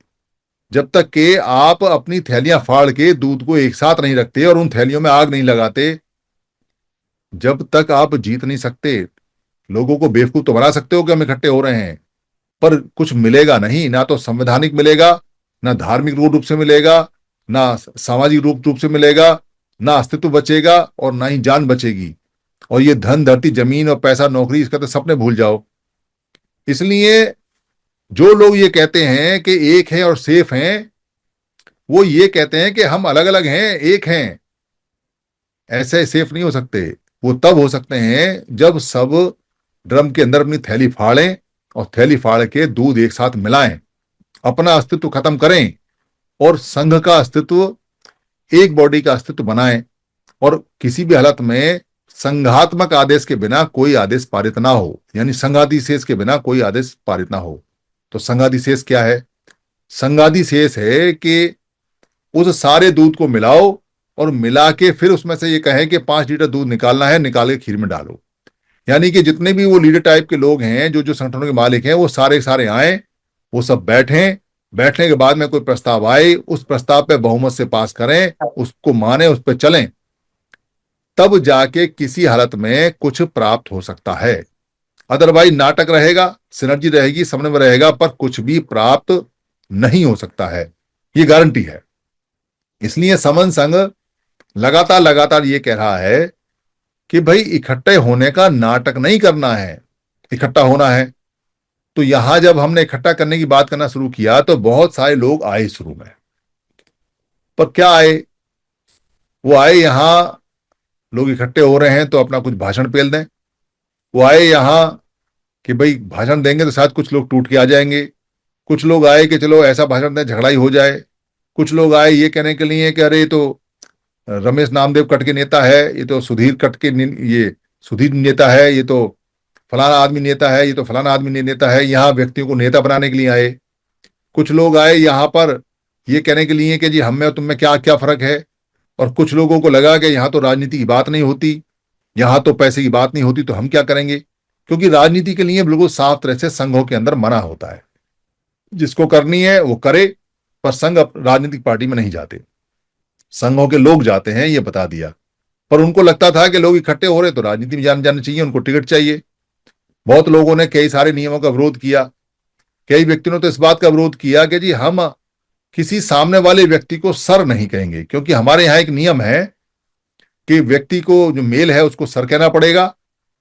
जब तक कि आप अपनी थैलियां फाड़ के दूध को एक साथ नहीं रखते और उन थैलियों में आग नहीं लगाते, जब तक आप जीत नहीं सकते। लोगों को बेवकूफ तो बना सकते हो कि हम इकट्ठे हो रहे हैं, पर कुछ मिलेगा नहीं, ना तो संवैधानिक मिलेगा, ना धार्मिक रूप से मिलेगा, ना सामाजिक रूप से मिलेगा, ना अस्तित्व बचेगा और ना ही जान बचेगी। और ये धन धरती जमीन और पैसा नौकरी इसका तो सपने भूल जाओ। इसलिए जो लोग ये कहते हैं कि एक है और सेफ हैं, वो ये कहते हैं कि हम अलग अलग हैं, एक हैं। ऐसे सेफ नहीं हो सकते। वो तब हो सकते हैं जब सब ड्रम के अंदर अपनी थैली फाड़ें और थैली फाड़ के दूध एक साथ मिलाएं, अपना अस्तित्व खत्म करें और संघ का अस्तित्व, एक बॉडी का अस्तित्व बनाएं। और किसी भी हालत में संघात्मक आदेश के बिना कोई आदेश पारित ना हो, यानी संघाधिशेष के बिना कोई आदेश पारित ना हो। तो संघाधिशेष क्या है? संघाधिशेष है कि उस सारे दूध को मिलाओ और मिला के फिर उसमें से ये कहें कि 5 लीटर दूध निकालना है, निकाल के खीर में डालो। यानी कि जितने भी वो लीडर टाइप के लोग हैं, जो जो संगठनों के मालिक हैं, वो सारे सारे आए, वो सब बैठें, बैठने के बाद में कोई प्रस्ताव आए, उस प्रस्ताव पे बहुमत से पास करें, उसको माने, उस पर चलें, तब जाके किसी हालत में कुछ प्राप्त हो सकता है। अदरवाइज नाटक रहेगा, सिनर्जी रहेगी, समन्वय रहेगा, पर कुछ भी प्राप्त नहीं हो सकता है, ये गारंटी है। इसलिए समन संघ लगातार लगातार ये कह रहा है कि भाई इकट्ठे होने का नाटक नहीं करना है, इकट्ठा होना है। तो यहां जब हमने इकट्ठा करने की बात करना शुरू किया तो बहुत सारे लोग आए शुरू में। पर क्या आए? वो आए यहां, लोग इकट्ठे हो रहे हैं तो अपना कुछ भाषण पेल दें। वो आए यहां कि भाई भाषण देंगे तो शायद कुछ लोग टूट के आ जाएंगे। कुछ लोग आए कि चलो ऐसा भाषण दें झगड़ा ही हो जाए। कुछ लोग आए ये कहने के लिए कि अरे ये तो रमेश नामदेव कट के नेता है, ये तो सुधीर कट के ये सुधीर नेता है, ये तो फलाना आदमी नेता है, ये तो फलाना आदमी नेता है। यहाँ व्यक्तियों को नेता बनाने के लिए आए। कुछ लोग आए यहाँ पर ये कहने के लिए कि जी हम में और तुम में क्या क्या फर्क है। और कुछ लोगों को लगा कि यहाँ तो राजनीति की बात नहीं होती, यहाँ तो पैसे की बात नहीं होती, तो हम क्या करेंगे। क्योंकि राजनीति के लिए बिल्कुल साफ तरह से संघों के अंदर मना होता है, जिसको करनी है वो करे, पर संघ राजनीतिक पार्टी में नहीं जाते, संघों के लोग जाते हैं, ये बता दिया। पर उनको लगता था कि लोग इकट्ठे हो रहे तो राजनीति में जाने चाहिए, उनको टिकट चाहिए। बहुत लोगों ने कई सारे नियमों का विरोध किया। कई व्यक्तियों ने तो इस बात का विरोध किया कि जी हम किसी सामने वाले व्यक्ति को सर नहीं कहेंगे, क्योंकि हमारे यहाँ एक नियम है कि व्यक्ति को, जो मेल है उसको सर कहना पड़ेगा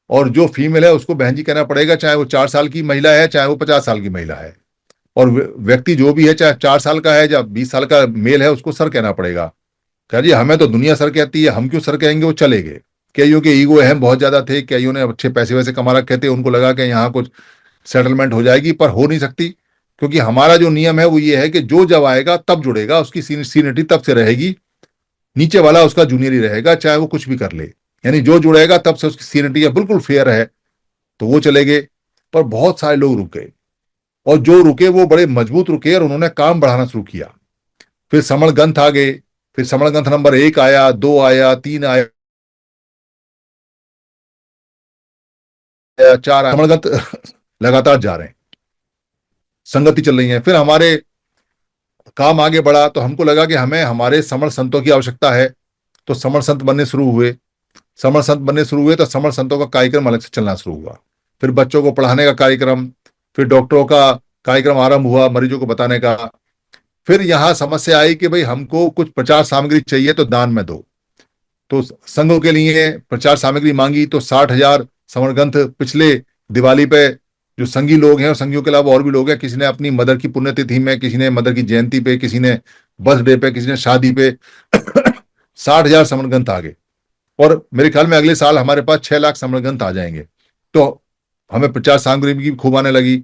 और जो फीमेल है उसको बहन जी कहना पड़ेगा, चाहे वो 4 साल की महिला है चाहे वो 50 साल की महिला है। और व्यक्ति जो भी है, चाहे 4 साल का है या 20 साल का मेल है, उसको सर कहना पड़ेगा। कह जी हमें तो दुनिया सर कहती है, हम क्यों सर कहेंगे, वो चले गए। कईयों के ईगो अहम बहुत ज्यादा थे, कईयों ने अच्छे पैसे वैसे कमा रखे थे, उनको लगा कि यहाँ कुछ सेटलमेंट हो जाएगी, पर हो नहीं सकती। क्योंकि हमारा जो नियम है वो ये है कि जो जब आएगा तब जुड़ेगा, उसकी सीनियरिटी तब से रहेगी, नीचे वाला उसका जूनियर ही रहेगा, चाहे वो कुछ भी कर ले। यानी जो जुड़ेगा तब से उसकी सीनियरिटी बिल्कुल फेयर है। तो वो चले गए, पर बहुत सारे लोग रुक गए, और जो रुके वो बड़े मजबूत रुके, और उन्होंने काम बढ़ाना शुरू किया। फिर समणग्रंथ आ गए, फिर समणग्रंथ नंबर 1 आया, 2 आया, 3 आया, 4 आया, समणग्रंथ लगातार जा रहे हैं, संगति चल रही है। फिर हमारे काम आगे बढ़ा, तो हमको लगा कि हमें हमारे समण संतों की आवश्यकता है। तो समण संत बनने शुरू हुए। समण संत बनने शुरू हुए तो समण संतों का कार्यक्रम अलग से चलना शुरू हुआ। फिर बच्चों को पढ़ाने का कार्यक्रम, फिर डॉक्टरों का कार्यक्रम आरंभ हुआ, मरीजों को बताने का। फिर यहाँ समस्या आई कि भाई हमको कुछ प्रचार सामग्री चाहिए, तो दान में दो। तो संघों के लिए प्रचार सामग्री मांगी, तो 60,000 समर ग्रंथ पिछले दिवाली पे, जो संघी लोग हैं और संघियों के अलावा और भी लोग हैं, किसी ने अपनी मदर की पुण्यतिथि में, किसी ने मदर की जयंती पे, किसी ने बर्थडे पे, किसी ने शादी पे 60,000 समर ग्रंथ आ गए। और मेरे ख्याल में अगले साल हमारे पास 6 लाख समर ग्रंथ आ जाएंगे। तो हमें प्रचार सामग्री भी खूब आने लगी,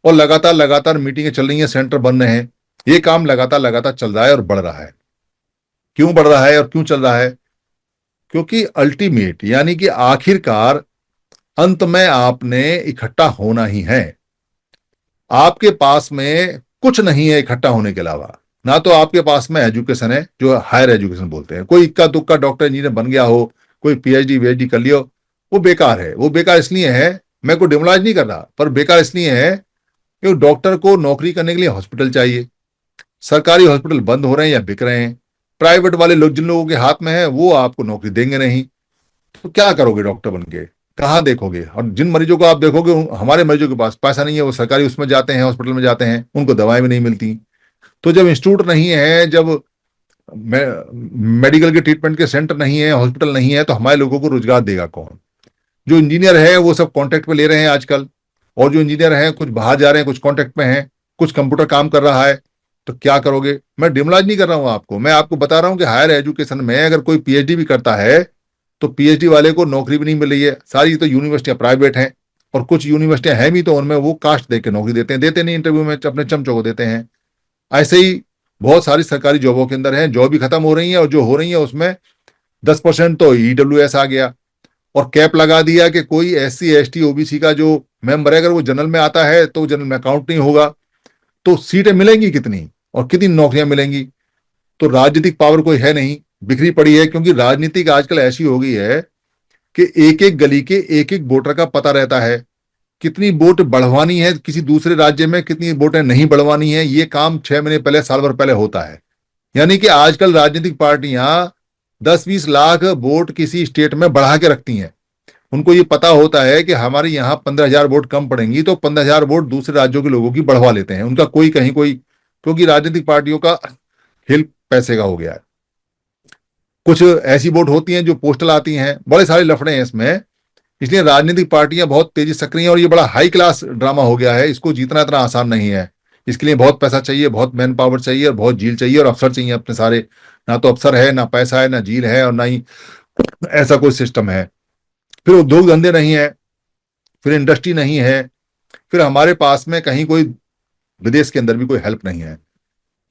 और लगातार लगातार मीटिंगें चल रही हैं, सेंटर बन रहे हैं। ये काम लगातार लगातार चल रहा है और बढ़ रहा है। क्यों बढ़ रहा है और क्यों चल रहा है? क्योंकि अल्टीमेट, यानी कि आखिरकार अंत में आपने इकट्ठा होना ही है। आपके पास में कुछ नहीं है इकट्ठा होने के अलावा। ना तो आपके पास में एजुकेशन है, जो हायर एजुकेशन बोलते हैं। कोई इक्का दुक्का डॉक्टर इंजीनियर बन गया हो, कोई पीएचडी वीएचडी कर लियो, वो बेकार है। वो बेकार इसलिए है, मैं कोई डिमोलाइज नहीं कर रहा, पर बेकार इसलिए है कि डॉक्टर को नौकरी करने के लिए हॉस्पिटल चाहिए। सरकारी हॉस्पिटल बंद हो रहे हैं या बिक रहे हैं। प्राइवेट वाले लोग, जिन लोगों के हाथ में है, वो आपको नौकरी देंगे नहीं। तो क्या करोगे डॉक्टर बन के? कहाँ देखोगे? और जिन मरीजों को आप देखोगे, हमारे मरीजों के पास पैसा नहीं है, वो सरकारी उसमें जाते हैं, हॉस्पिटल में जाते हैं, उनको दवाएं भी नहीं मिलती। तो जब इंस्टीट्यूट नहीं है, जब मेडिकल के ट्रीटमेंट के सेंटर नहीं है, हॉस्पिटल नहीं है, तो हमारे लोगों को रोजगार देगा कौन? जो इंजीनियर है वो सब कॉन्ट्रैक्ट पे ले रहे हैं आजकल, और जो इंजीनियर हैं कुछ बाहर जा रहे हैं, कुछ कॉन्ट्रैक्ट में हैं, कुछ कंप्यूटर काम कर रहा है। तो क्या करोगे? मैं डिमोलाइज नहीं कर रहा हूं आपको, मैं आपको बता रहा हूं कि हायर एजुकेशन में अगर कोई पीएचडी भी करता है, तो पीएचडी वाले को नौकरी भी नहीं मिल रही है। सारी तो यूनिवर्सिटियां प्राइवेट हैं, और कुछ यूनिवर्सिटियां हैं भी तो उनमें वो कास्ट दे के नौकरी देते हैं, देते नहीं, इंटरव्यू में अपने चमचों को देते हैं। ऐसे ही बहुत सारी सरकारी जॉबों के अंदर हैं, जॉब भी खत्म हो रही है, और जो हो रही है उसमें 10% तो ईडब्ल्यूएस आ गया, और कैप लगा दिया कि कोई एससी एसटी ओबीसी का जो मेंबर है, अगर वो जनरल में आता है तो जनरल में अकाउंट नहीं होगा। तो सीटें मिलेंगी कितनी, और कितनी नौकरियां मिलेंगी? तो राजनीतिक पावर कोई है नहीं, बिखरी पड़ी है। क्योंकि राजनीतिक आजकल ऐसी हो गई है कि एक एक गली के एक एक वोटर का पता रहता है। कितनी वोट बढ़वानी है किसी दूसरे राज्य में, कितनी वोटें नहीं बढ़वानी है, ये काम 6 महीने पहले, साल भर पहले होता है। यानी कि आजकल राजनीतिक पार्टियां 10-20 लाख वोट किसी स्टेट में बढ़ा के रखती हैं। उनको ये पता होता है कि हमारे यहाँ 15,000 वोट कम पड़ेंगी, तो 15,000 वोट दूसरे राज्यों के लोगों की बढ़वा लेते हैं, उनका कोई कहीं कोई। क्योंकि राजनीतिक पार्टियों का खेल पैसे का हो गया है। कुछ ऐसी वोट होती हैं जो पोस्टल आती हैं, बड़े सारे लफड़े हैं इसमें। इसलिए राजनीतिक पार्टियां बहुत तेजी से सक्रिय हैं, और ये बड़ा हाई क्लास ड्रामा हो गया है। इसको जीतना इतना आसान नहीं है। इसके लिए बहुत पैसा चाहिए, बहुत मैन पावर चाहिए, और बहुत झील चाहिए, और अफसर चाहिए अपने सारे। ना तो अफसर है, ना पैसा है, ना झील है, और ना ही ऐसा कोई सिस्टम है। फिर उद्योग धंधे नहीं है, फिर इंडस्ट्री नहीं है, फिर हमारे पास में कहीं कोई विदेश के अंदर भी कोई हेल्प नहीं है,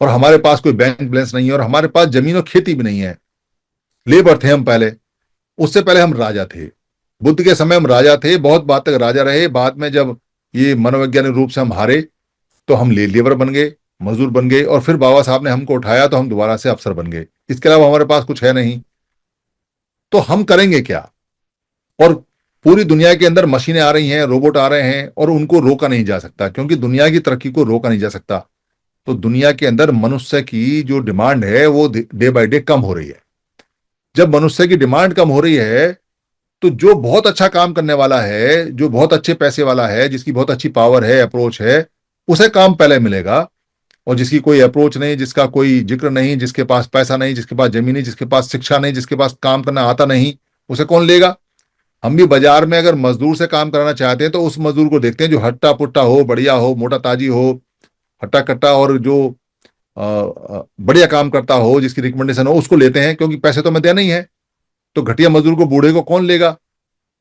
और हमारे पास कोई बैंक बैलेंस नहीं है, और हमारे पास जमीन और खेती भी नहीं है। लेबर थे हम पहले, उससे पहले हम राजा थे। बुद्ध के समय हम राजा थे, बहुत बात तक राजा रहे। बाद में जब ये मनोवैज्ञानिक रूप से हम हारे, तो हम लेबर बन गए, मजदूर बन गए, और फिर बाबा साहब ने हमको उठाया तो हम दोबारा से अफसर बन गए। इसके अलावा हमारे पास कुछ है नहीं। तो हम करेंगे क्या? और पूरी दुनिया के अंदर मशीनें आ रही हैं, रोबोट आ रहे हैं, और उनको रोका नहीं जा सकता, क्योंकि दुनिया की तरक्की को रोका नहीं जा सकता। तो दुनिया के अंदर मनुष्य की जो डिमांड है वो डे बाय डे कम हो रही है। जब मनुष्य की डिमांड कम हो रही है, तो जो बहुत अच्छा काम करने वाला है, जो बहुत अच्छे पैसे वाला है, जिसकी बहुत अच्छी पावर है, अप्रोच है, उसे काम पहले मिलेगा। और जिसकी कोई अप्रोच नहीं, जिसका कोई जिक्र नहीं, जिसके पास पैसा नहीं, जिसके पास जमीन नहीं, जिसके पास शिक्षा नहीं, जिसके पास काम करना आता नहीं, उसे कौन लेगा? हम भी बाजार में अगर मजदूर से काम कराना चाहते हैं, तो उस मजदूर को देखते हैं जो हट्टा पुट्टा हो, बढ़िया हो, मोटा ताजी हो, हट्टा कट्टा और जो बढ़िया काम करता हो, जिसकी रिकमेंडेशन हो, उसको लेते हैं, क्योंकि पैसे तो हमें देना ही है। तो घटिया मजदूर को, बूढ़े को कौन लेगा?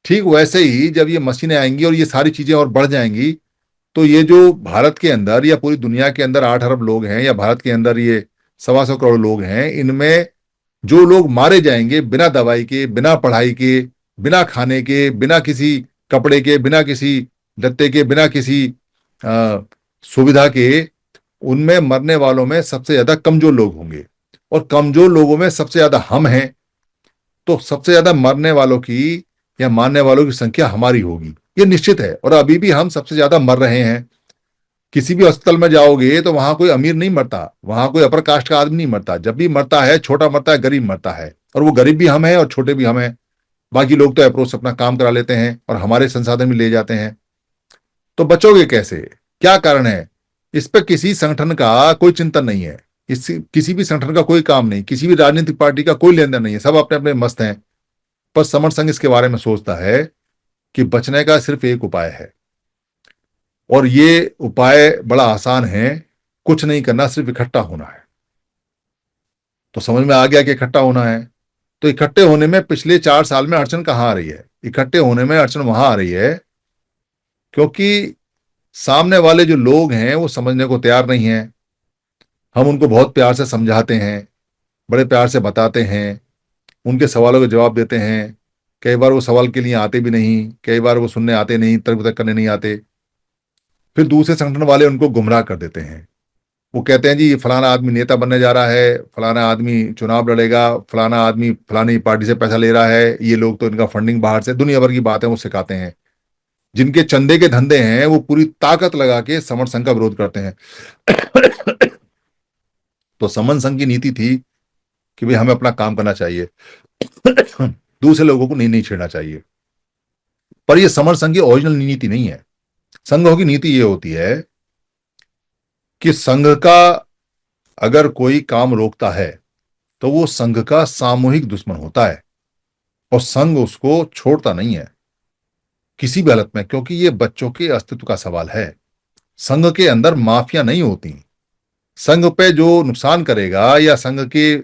ठीक वैसे ही जब ये मशीनें आएंगी और ये सारी चीजें और बढ़ जाएंगी, तो ये जो भारत के अंदर या पूरी दुनिया के अंदर 8 अरब लोग हैं, या भारत के अंदर ये 125 करोड़ लोग हैं, इनमें जो लोग मारे जाएंगे बिना दवाई के, बिना पढ़ाई के, बिना खाने के, बिना किसी कपड़े के, बिना किसी लत्ते के, बिना किसी अ, सुविधा के, उनमें मरने वालों में सबसे ज्यादा कमजोर लोग होंगे, और कमजोर लोगों में सबसे ज्यादा हम हैं। तो सबसे ज्यादा मरने वालों की या मारने वालों की संख्या हमारी होगी, ये निश्चित है। और अभी भी हम सबसे ज्यादा मर रहे हैं। किसी भी अस्पताल में जाओगे तो वहां कोई अमीर नहीं मरता, वहां कोई अपर कास्ट का आदमी नहीं मरता। जब भी मरता है, छोटा मरता है, गरीब मरता है, और वो गरीब भी हम हैं और छोटे भी हम हैं। बाकी लोग तो अप्रोच से अपना काम करा लेते हैं और हमारे संसाधन भी ले जाते हैं। तो बचोगे कैसे? क्या कारण है? इस पर किसी संगठन का कोई चिंतन नहीं है। इस किसी भी संगठन का कोई काम नहीं, किसी भी राजनीतिक पार्टी का कोई लेन देन नहीं है, सब अपने अपने मस्त हैं। पर समर संघ इसके बारे में सोचता है कि बचने का सिर्फ एक उपाय है, और ये उपाय बड़ा आसान है, कुछ नहीं करना, सिर्फ इकट्ठा होना है। तो समझ में आ गया कि इकट्ठा होना है। तो इकट्ठे होने में पिछले 4 साल में अड़चन कहाँ आ रही है? इकट्ठे होने में अड़चन वहां आ रही है क्योंकि सामने वाले जो लोग हैं वो समझने को तैयार नहीं है। हम उनको बहुत प्यार से समझाते हैं, बड़े प्यार से बताते हैं, उनके सवालों के जवाब देते हैं। कई बार वो सवाल के लिए आते भी नहीं, कई बार वो सुनने आते नहीं, तर्क वितर्क करने नहीं आते। फिर दूसरे संगठन वाले उनको गुमराह कर देते हैं। वो कहते हैं जी फलाना आदमी नेता बनने जा रहा है, फलाना आदमी चुनाव लड़ेगा, फलाना आदमी फलानी पार्टी से पैसा ले रहा है, ये लोग तो इनका फंडिंग बाहर से, दुनिया भर की बातें वो सिखाते हैं। जिनके चंदे के धंधे हैं वो पूरी ताकत लगा के समन संघ का विरोध करते हैं। तो समन संघ की नीति थी कि भाई हमें अपना काम करना चाहिए, दूसरे लोगों को नहीं छेड़ना चाहिए। पर यह समर संघ की ओरिजिनल नीति नहीं है। संघों की नीति यह होती है कि संघ का अगर कोई काम रोकता है तो वो संघ का सामूहिक दुश्मन होता है, और संघ उसको छोड़ता नहीं है किसी भी हालत में, क्योंकि ये बच्चों के अस्तित्व का सवाल है। संघ के अंदर माफिया नहीं होती। संघ पे जो नुकसान करेगा, या संघ के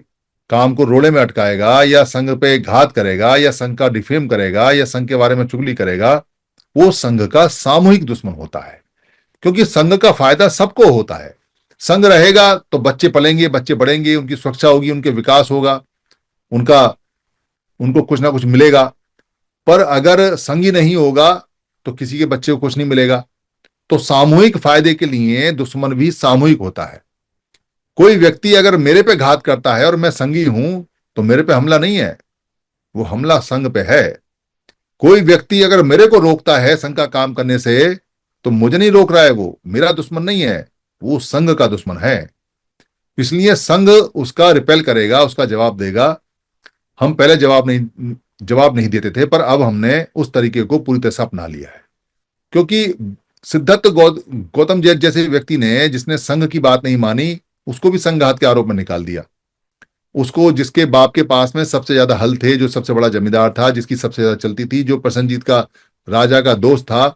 काम को रोड़े में अटकाएगा, या संघ पे घात करेगा, या संघ का डिफेम करेगा, या संघ के बारे में चुगली करेगा, वो संघ का सामूहिक दुश्मन होता है। क्योंकि संघ का फायदा सबको होता है। संघ रहेगा तो बच्चे पलेंगे, बच्चे बढ़ेंगे, उनकी सुरक्षा होगी, उनके विकास होगा, उनका उनको कुछ ना कुछ मिलेगा। पर अगर संघ ही नहीं होगा तो किसी के बच्चे को कुछ नहीं मिलेगा। तो सामूहिक फायदे के लिए दुश्मन भी सामूहिक होता है। कोई व्यक्ति अगर मेरे पे घात करता है और मैं संघी हूं, तो मेरे पे हमला नहीं है, वो हमला संघ पे है। कोई व्यक्ति अगर मेरे को रोकता है संघ का काम करने से, तो मुझे नहीं रोक रहा है, वो मेरा दुश्मन नहीं है, वो संघ का दुश्मन है। इसलिए संघ उसका रिपेल करेगा, उसका जवाब देगा। हम पहले जवाब नहीं देते थे, पर अब हमने उस तरीके को पूरी तरह से अपना लिया है। क्योंकि सिद्धार्थ गौतम जैसे व्यक्ति ने, जिसने संघ की बात नहीं मानी, उसको भी संघात के आरोप में निकाल दिया। उसको, जिसके बाप के पास में सबसे ज्यादा हल थे, जो सबसे बड़ा जमींदार था, जिसकी सबसे ज्यादा चलती थी, जो प्रसन्नजीत का राजा का दोस्त था,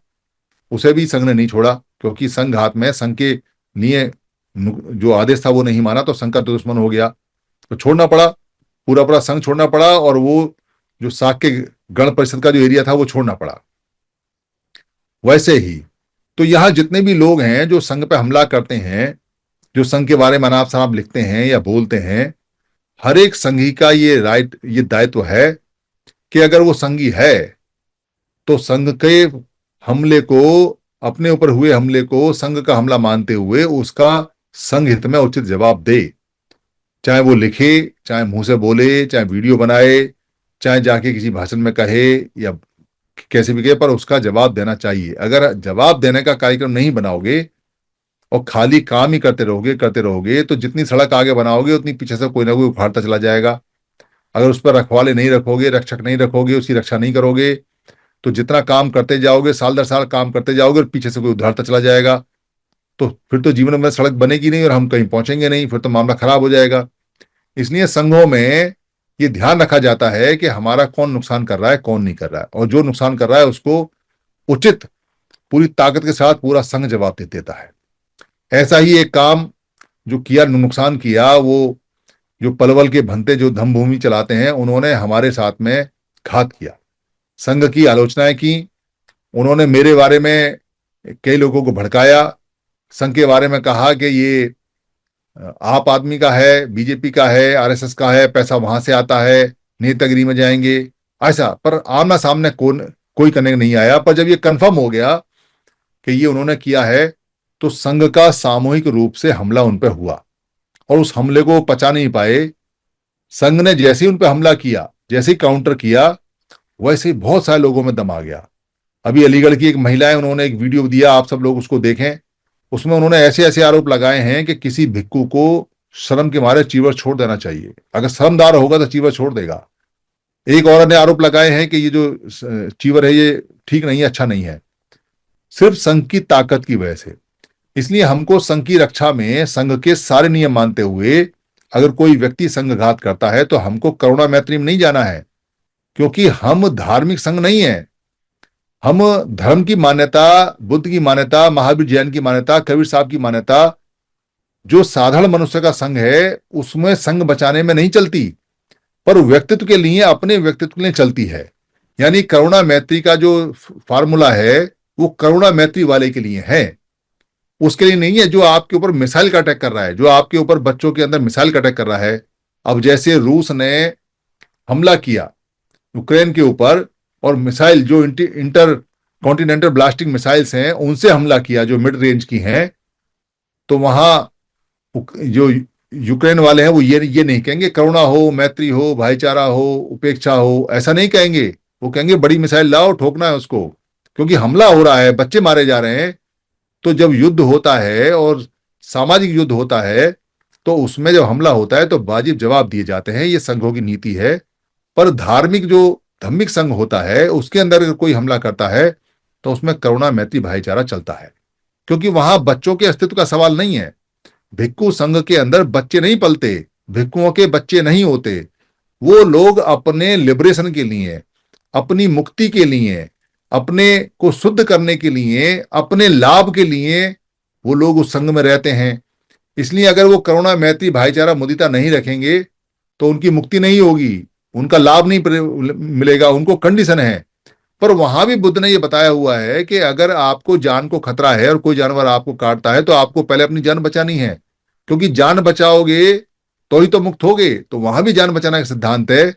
उसे भी संघ ने नहीं छोड़ा। क्योंकि संघात में संघ के लिए जो आदेश था वो नहीं माना, तो संघ का दुश्मन हो गया, तो छोड़ना पड़ा, पूरा पूरा संघ छोड़ना पड़ा, और वो जो साक्य गण परिषद का जो एरिया था वो छोड़ना पड़ा। वैसे ही तो यहां जितने भी लोग हैं जो संघ पे हमला करते हैं, जो संघ के बारे में अनाप शनाप लिखते हैं या बोलते हैं, हर एक संघी का ये राइट, ये दायित्व है कि अगर वो संघी है तो संघ के हमले को, अपने ऊपर हुए हमले को संघ का हमला मानते हुए उसका संघ हित में उचित जवाब दे। चाहे वो लिखे, चाहे मुंह से बोले, चाहे वीडियो बनाए, चाहे जाके किसी भाषण में कहे, या कैसे भी कहे, पर उसका जवाब देना चाहिए। अगर जवाब देने का कार्यक्रम नहीं बनाओगे और खाली काम ही करते रहोगे, तो जितनी सड़क आगे बनाओगे उतनी पीछे से कोई ना कोई उखाड़ता चला जाएगा। अगर उस पर रखवाले नहीं रखोगे, रक्षक नहीं रखोगे, उसकी रक्षा नहीं करोगे, तो जितना काम करते जाओगे, साल दर साल काम करते जाओगे, और पीछे से कोई उधारता चला जाएगा, तो फिर तो जीवन में सड़क बनेगी नहीं और हम कहीं पहुंचेंगे नहीं, फिर तो मामला खराब हो जाएगा। इसलिए संघों में ये ध्यान रखा जाता है कि हमारा कौन नुकसान कर रहा है, कौन नहीं कर रहा है, और जो नुकसान कर रहा है उसको उचित, पूरी ताकत के साथ पूरा संघ जवाब दे देता है। ऐसा ही एक काम जो किया, नुकसान किया, वो जो पलवल के भंते जो धम्मभूमि चलाते हैं, उन्होंने हमारे साथ में घात किया, संघ की आलोचनाएं की। उन्होंने मेरे बारे में कई लोगों को भड़काया, संघ के बारे में कहा कि ये आप आदमी का है, बीजेपी का है, आरएसएस का है, पैसा वहां से आता है, नेतागिरी में जाएंगे, ऐसा। पर आमना सामने कोई करने नहीं आया। पर जब ये कंफर्म हो गया कि ये उन्होंने किया है, तो संघ का सामूहिक रूप से हमला उन पर हुआ, और उस हमले को पचा नहीं पाए। संघ ने जैसे ही उन पर हमला किया, जैसे ही काउंटर किया, वैसे ही बहुत सारे लोगों में दम आ गया। अभी अलीगढ़ की एक महिला है, उन्होंने एक वीडियो दिया, आप सब लोग उसको देखें। उसमें उन्होंने ऐसे ऐसे आरोप लगाए हैं कि किसी भिक्खु को शर्म के मारे चीवर छोड़ देना चाहिए। अगर शर्मदार होगा तो चीवर छोड़ देगा। एक औरत ने आरोप लगाए हैं कि ये जो चीवर है ये ठीक नहीं है, अच्छा नहीं है, सिर्फ संघ की ताकत की वजह से। इसलिए हमको संघ की रक्षा में संघ के सारे नियम मानते हुए अगर कोई व्यक्ति संघघात करता है तो हमको करुणा मैत्री में नहीं जाना है, क्योंकि हम धार्मिक संघ नहीं है। हम धर्म की मान्यता, बुद्ध की मान्यता, महावीर जैन की मान्यता, कबीर साहब की मान्यता, जो साधारण मनुष्य का संघ है उसमें संघ बचाने में नहीं चलती, पर व्यक्तित्व के लिए, अपने व्यक्तित्व के लिए चलती है। यानी करुणा मैत्री का जो फार्मूला है वो करुणा मैत्री वाले के लिए है, उसके लिए नहीं है जो आपके ऊपर मिसाइल का अटैक कर रहा है, जो आपके ऊपर बच्चों के अंदर मिसाइल का अटैक कर रहा है। अब जैसे रूस ने हमला किया यूक्रेन के ऊपर, और मिसाइल जो इंटर कॉन्टिनेंटल ब्लास्टिंग मिसाइल्स हैं उनसे हमला किया जो मिड रेंज की हैं, तो वहां जो यूक्रेन वाले हैं वो ये नहीं कहेंगे करुणा हो, मैत्री हो, भाईचारा हो, उपेक्षा हो, ऐसा नहीं कहेंगे। वो कहेंगे बड़ी मिसाइल लाओ, ठोकना है उसको, क्योंकि हमला हो रहा है, बच्चे मारे जा रहे हैं। तो जब युद्ध होता है और सामाजिक युद्ध होता है, तो उसमें जब हमला होता है तो वाजिब जवाब दिए जाते हैं, ये संघों की नीति है। पर धार्मिक जो धम्मिक संघ होता है उसके अंदर अगर कोई हमला करता है तो उसमें करुणा मैत्री भाईचारा चलता है, क्योंकि वहां बच्चों के अस्तित्व का सवाल नहीं है। भिक्खु संघ के अंदर बच्चे नहीं पलते, भिक्खुओं के बच्चे नहीं होते। वो लोग अपने लिबरेशन के लिए, अपनी मुक्ति के लिए, अपने को शुद्ध करने के लिए, अपने लाभ के लिए वो लोग उस संघ में रहते हैं। इसलिए अगर वो करुणा मैत्री भाईचारा मुदिता नहीं रखेंगे तो उनकी मुक्ति नहीं होगी, उनका लाभ नहीं मिलेगा, उनको कंडीशन है। पर वहां भी बुद्ध ने यह बताया हुआ है कि अगर आपको जान को खतरा है और कोई जानवर आपको काटता है तो आपको पहले अपनी जान बचानी है, क्योंकि जान बचाओगे तो ही तो मुक्त होगे। तो वहां भी जान बचाना का सिद्धांत है।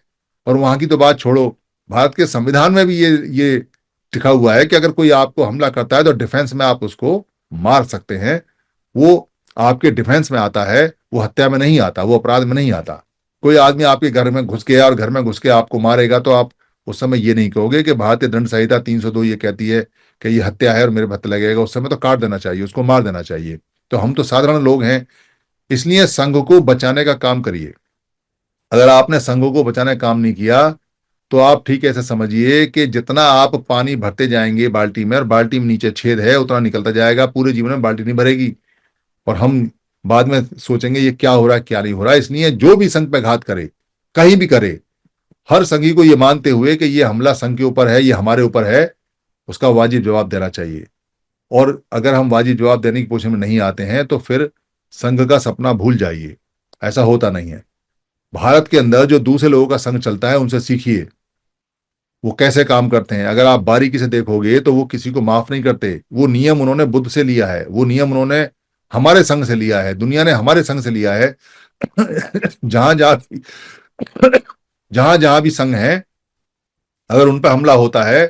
और वहां की तो बात छोड़ो, भारत के संविधान में भी ये लिखा हुआ है कि अगर कोई आपको हमला करता है तो डिफेंस में आप उसको मार सकते हैं। वो आपके डिफेंस में आता है, वो हत्या में नहीं आता, वो अपराध में नहीं आता। कोई आदमी आपके घर में घुस गया और घर में घुस के आपको मारेगा तो आप उस समय ये नहीं कहोगे कि भारतीय दंड संहिता 302 ये कहती है कि ये हत्या है और मेरे हत्या लगेगा। उस समय तो काट देना चाहिए, उसको मार देना चाहिए। तो हम तो साधारण लोग हैं, इसलिए संघ को बचाने का काम करिए। अगर आपने संघ को बचाने का काम नहीं किया तो आप ठीक ऐसे समझिए कि जितना आप पानी भरते जाएंगे बाल्टी में, और बाल्टी में नीचे छेद है, उतना निकलता जाएगा, पूरे जीवन में बाल्टी नहीं भरेगी। और हम बाद में सोचेंगे ये क्या हो रहा है, क्या नहीं हो रहा है। इसलिए जो भी संघ पे घात करे, कहीं भी करे, हर संघी को ये मानते हुए कि ये हमला संघ के ऊपर है, ये हमारे ऊपर है, उसका वाजिब जवाब देना चाहिए। और अगर हम वाजिब जवाब देने की पोजीशन में नहीं आते हैं तो फिर संघ का सपना भूल जाइए, ऐसा होता नहीं है। भारत के अंदर जो दूसरे लोगों का संघ चलता है उनसे सीखिए, वो कैसे काम करते हैं। अगर आप बारीकी से देखोगे तो वो किसी को माफ नहीं करते। वो नियम उन्होंने बुद्ध से लिया है, वो नियम उन्होंने हमारे संघ से लिया है, दुनिया ने हमारे संघ से लिया है। जहां जहां जहां जहां भी संघ है, अगर उन पर हमला होता है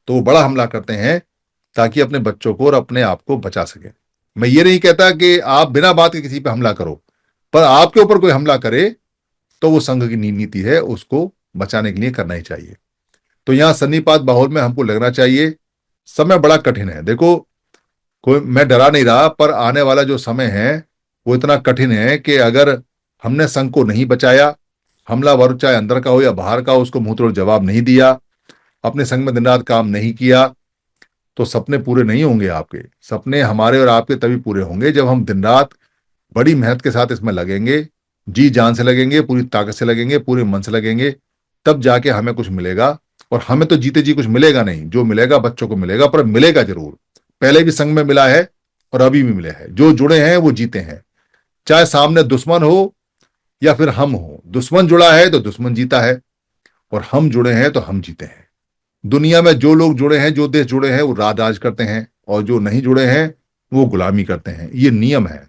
तो वो बड़ा हमला करते हैं ताकि अपने बच्चों को और अपने आप को बचा सके। मैं ये नहीं कहता कि आप बिना बात के किसी पे हमला करो, पर आपके ऊपर कोई हमला करे तो वो संघ की नीति है, उसको बचाने के लिए करना ही चाहिए। तो यहां सन्नीपात माहौल में हमको लगना चाहिए। समय बड़ा कठिन है, देखो, कोई मैं डरा नहीं रहा, पर आने वाला जो समय है वो इतना कठिन है कि अगर हमने संघ को नहीं बचाया, हमलावर चाहे अंदर का हो या बाहर का हो, उसको मुंह तोड़ जवाब नहीं दिया, अपने संघ में दिन रात काम नहीं किया, तो सपने पूरे नहीं होंगे। आपके सपने हमारे और आपके तभी पूरे होंगे जब हम दिन रात बड़ी मेहनत के साथ इसमें लगेंगे, जी जान से लगेंगे, पूरी ताकत से लगेंगे, पूरे मन से लगेंगे, तब जाके हमें कुछ मिलेगा। और हमें तो जीते जी कुछ मिलेगा नहीं, जो मिलेगा बच्चों को मिलेगा, पर मिलेगा जरूर। पहले भी संघ में मिला है, और अभी भी मिले हैं। जो जुड़े हैं वो जीते हैं, चाहे सामने दुश्मन हो या फिर हम हो। दुश्मन जुड़ा है तो दुश्मन जीता है, और हम जुड़े हैं तो हम जीते हैं। दुनिया में जो लोग जुड़े हैं, जो देश जुड़े हैं, वो राज करते हैं, और जो नहीं जुड़े हैं वो गुलामी करते हैं। ये नियम है।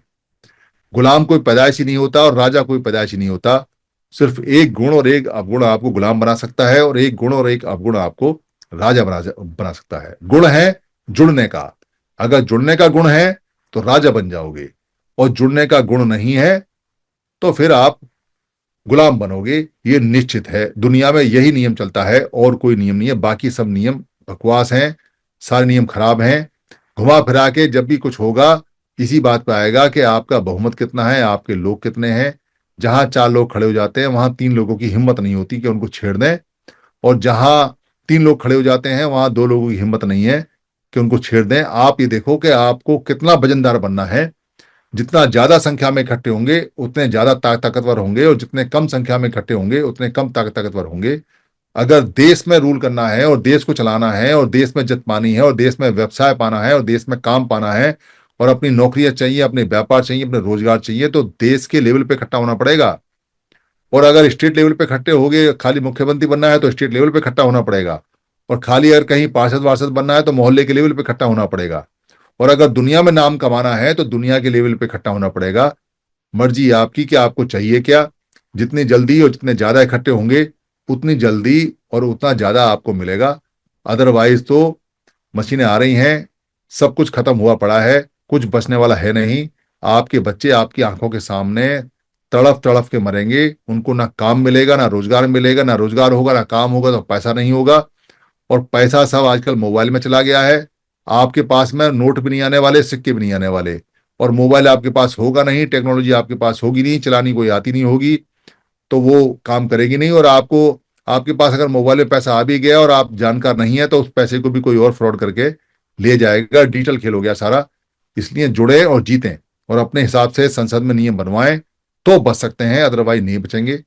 गुलाम कोई पैदाइशी नहीं होता और राजा कोई पैदाइशी नहीं होता। सिर्फ एक गुण और एक अवगुण आपको गुलाम बना सकता है, और एक गुण और एक अवगुण आपको राजा बना सकता है। गुण है जुड़ने का। अगर जुड़ने का गुण है तो राजा बन जाओगे, और जुड़ने का गुण नहीं है तो फिर आप गुलाम बनोगे। ये निश्चित है। दुनिया में यही नियम चलता है, और कोई नियम नहीं है। बाकी सब नियम बकवास हैं, सारे नियम खराब हैं। घुमा फिरा के जब भी कुछ होगा, इसी बात पे आएगा कि आपका बहुमत कितना है, आपके लोग कितने हैं। जहां 4 लोग खड़े हो जाते हैं, वहां 3 लोगों की हिम्मत नहीं होती कि उनको छेड़ दें, और जहां 3 लोग खड़े हो जाते हैं, वहां 2 लोगों की हिम्मत नहीं है कि उनको छेड़ दें। आप ये देखो कि आपको कितना वजनदार बनना है। जितना ज्यादा संख्या में इकट्ठे होंगे उतने ज्यादा ताकतवर होंगे, और जितने कम संख्या में इकट्ठे होंगे उतने कम ताकतवर होंगे। अगर देश में रूल करना है, और देश को चलाना है, और देश में जित पानी है, और देश में व्यवसाय पाना है, और देश में काम पाना है, और अपनी नौकरियां चाहिए, अपने व्यापार चाहिए, अपने रोजगार चाहिए, तो देश के लेवल पे इकट्ठा होना पड़ेगा। और अगर स्टेट लेवल पे इकट्ठे हो गए, खाली मुख्यमंत्री बनना है तो स्टेट लेवल पे इकट्ठा होना पड़ेगा। और खाली अगर कहीं पार्षद वार्षद बनना है तो मोहल्ले के लेवल पे इकट्ठा होना पड़ेगा। और अगर दुनिया में नाम कमाना है तो दुनिया के लेवल पे इकट्ठा होना पड़ेगा। मर्जी आपकी कि आपको चाहिए क्या। जितनी जल्दी और जितने ज्यादा इकट्ठे होंगे, उतनी जल्दी और उतना ज्यादा आपको मिलेगा। अदरवाइज तो मशीनें आ रही हैं, सब कुछ खत्म हुआ पड़ा है, कुछ बचने वाला है नहीं। आपके बच्चे आपकी आंखों के सामने तड़फ तड़फ के मरेंगे। उनको ना काम मिलेगा, ना रोजगार मिलेगा। ना रोजगार होगा, ना काम होगा, तो पैसा नहीं होगा। और पैसा सब आजकल मोबाइल में चला गया है। आपके पास में नोट भी नहीं आने वाले, सिक्के भी नहीं आने वाले। और मोबाइल आपके पास होगा नहीं, टेक्नोलॉजी आपके पास होगी नहीं, चलानी कोई आती नहीं होगी, तो वो काम करेगी नहीं। और आपको, आपके पास अगर मोबाइल में पैसा आ भी गया और आप जानकार नहीं है, तो उस पैसे को भी कोई और फ्रॉड करके ले जाएगा। डिजिटल खेल हो गया सारा। इसलिए जुड़े और जीतें, और अपने हिसाब से संसद में नियम बनवाएं, तो बच सकते हैं, अदरवाइज नहीं बचेंगे।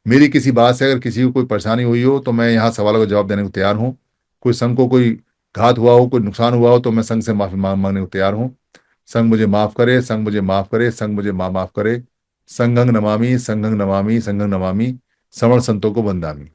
मेरी किसी बात से अगर किसी को कोई परेशानी हुई हो तो मैं यहाँ सवालों का जवाब देने को तैयार हूँ। कोई संघ को कोई घात हुआ हो, कोई नुकसान हुआ हो, तो मैं संघ से माफी मांगने को तैयार हूँ। संघ मुझे माफ करे, संघ मुझे माफ करे, संघ मुझे माफ करे। संघं नमामि, संघं नमामि, संघं नमामि। सवर्ण संतों को वंदामि।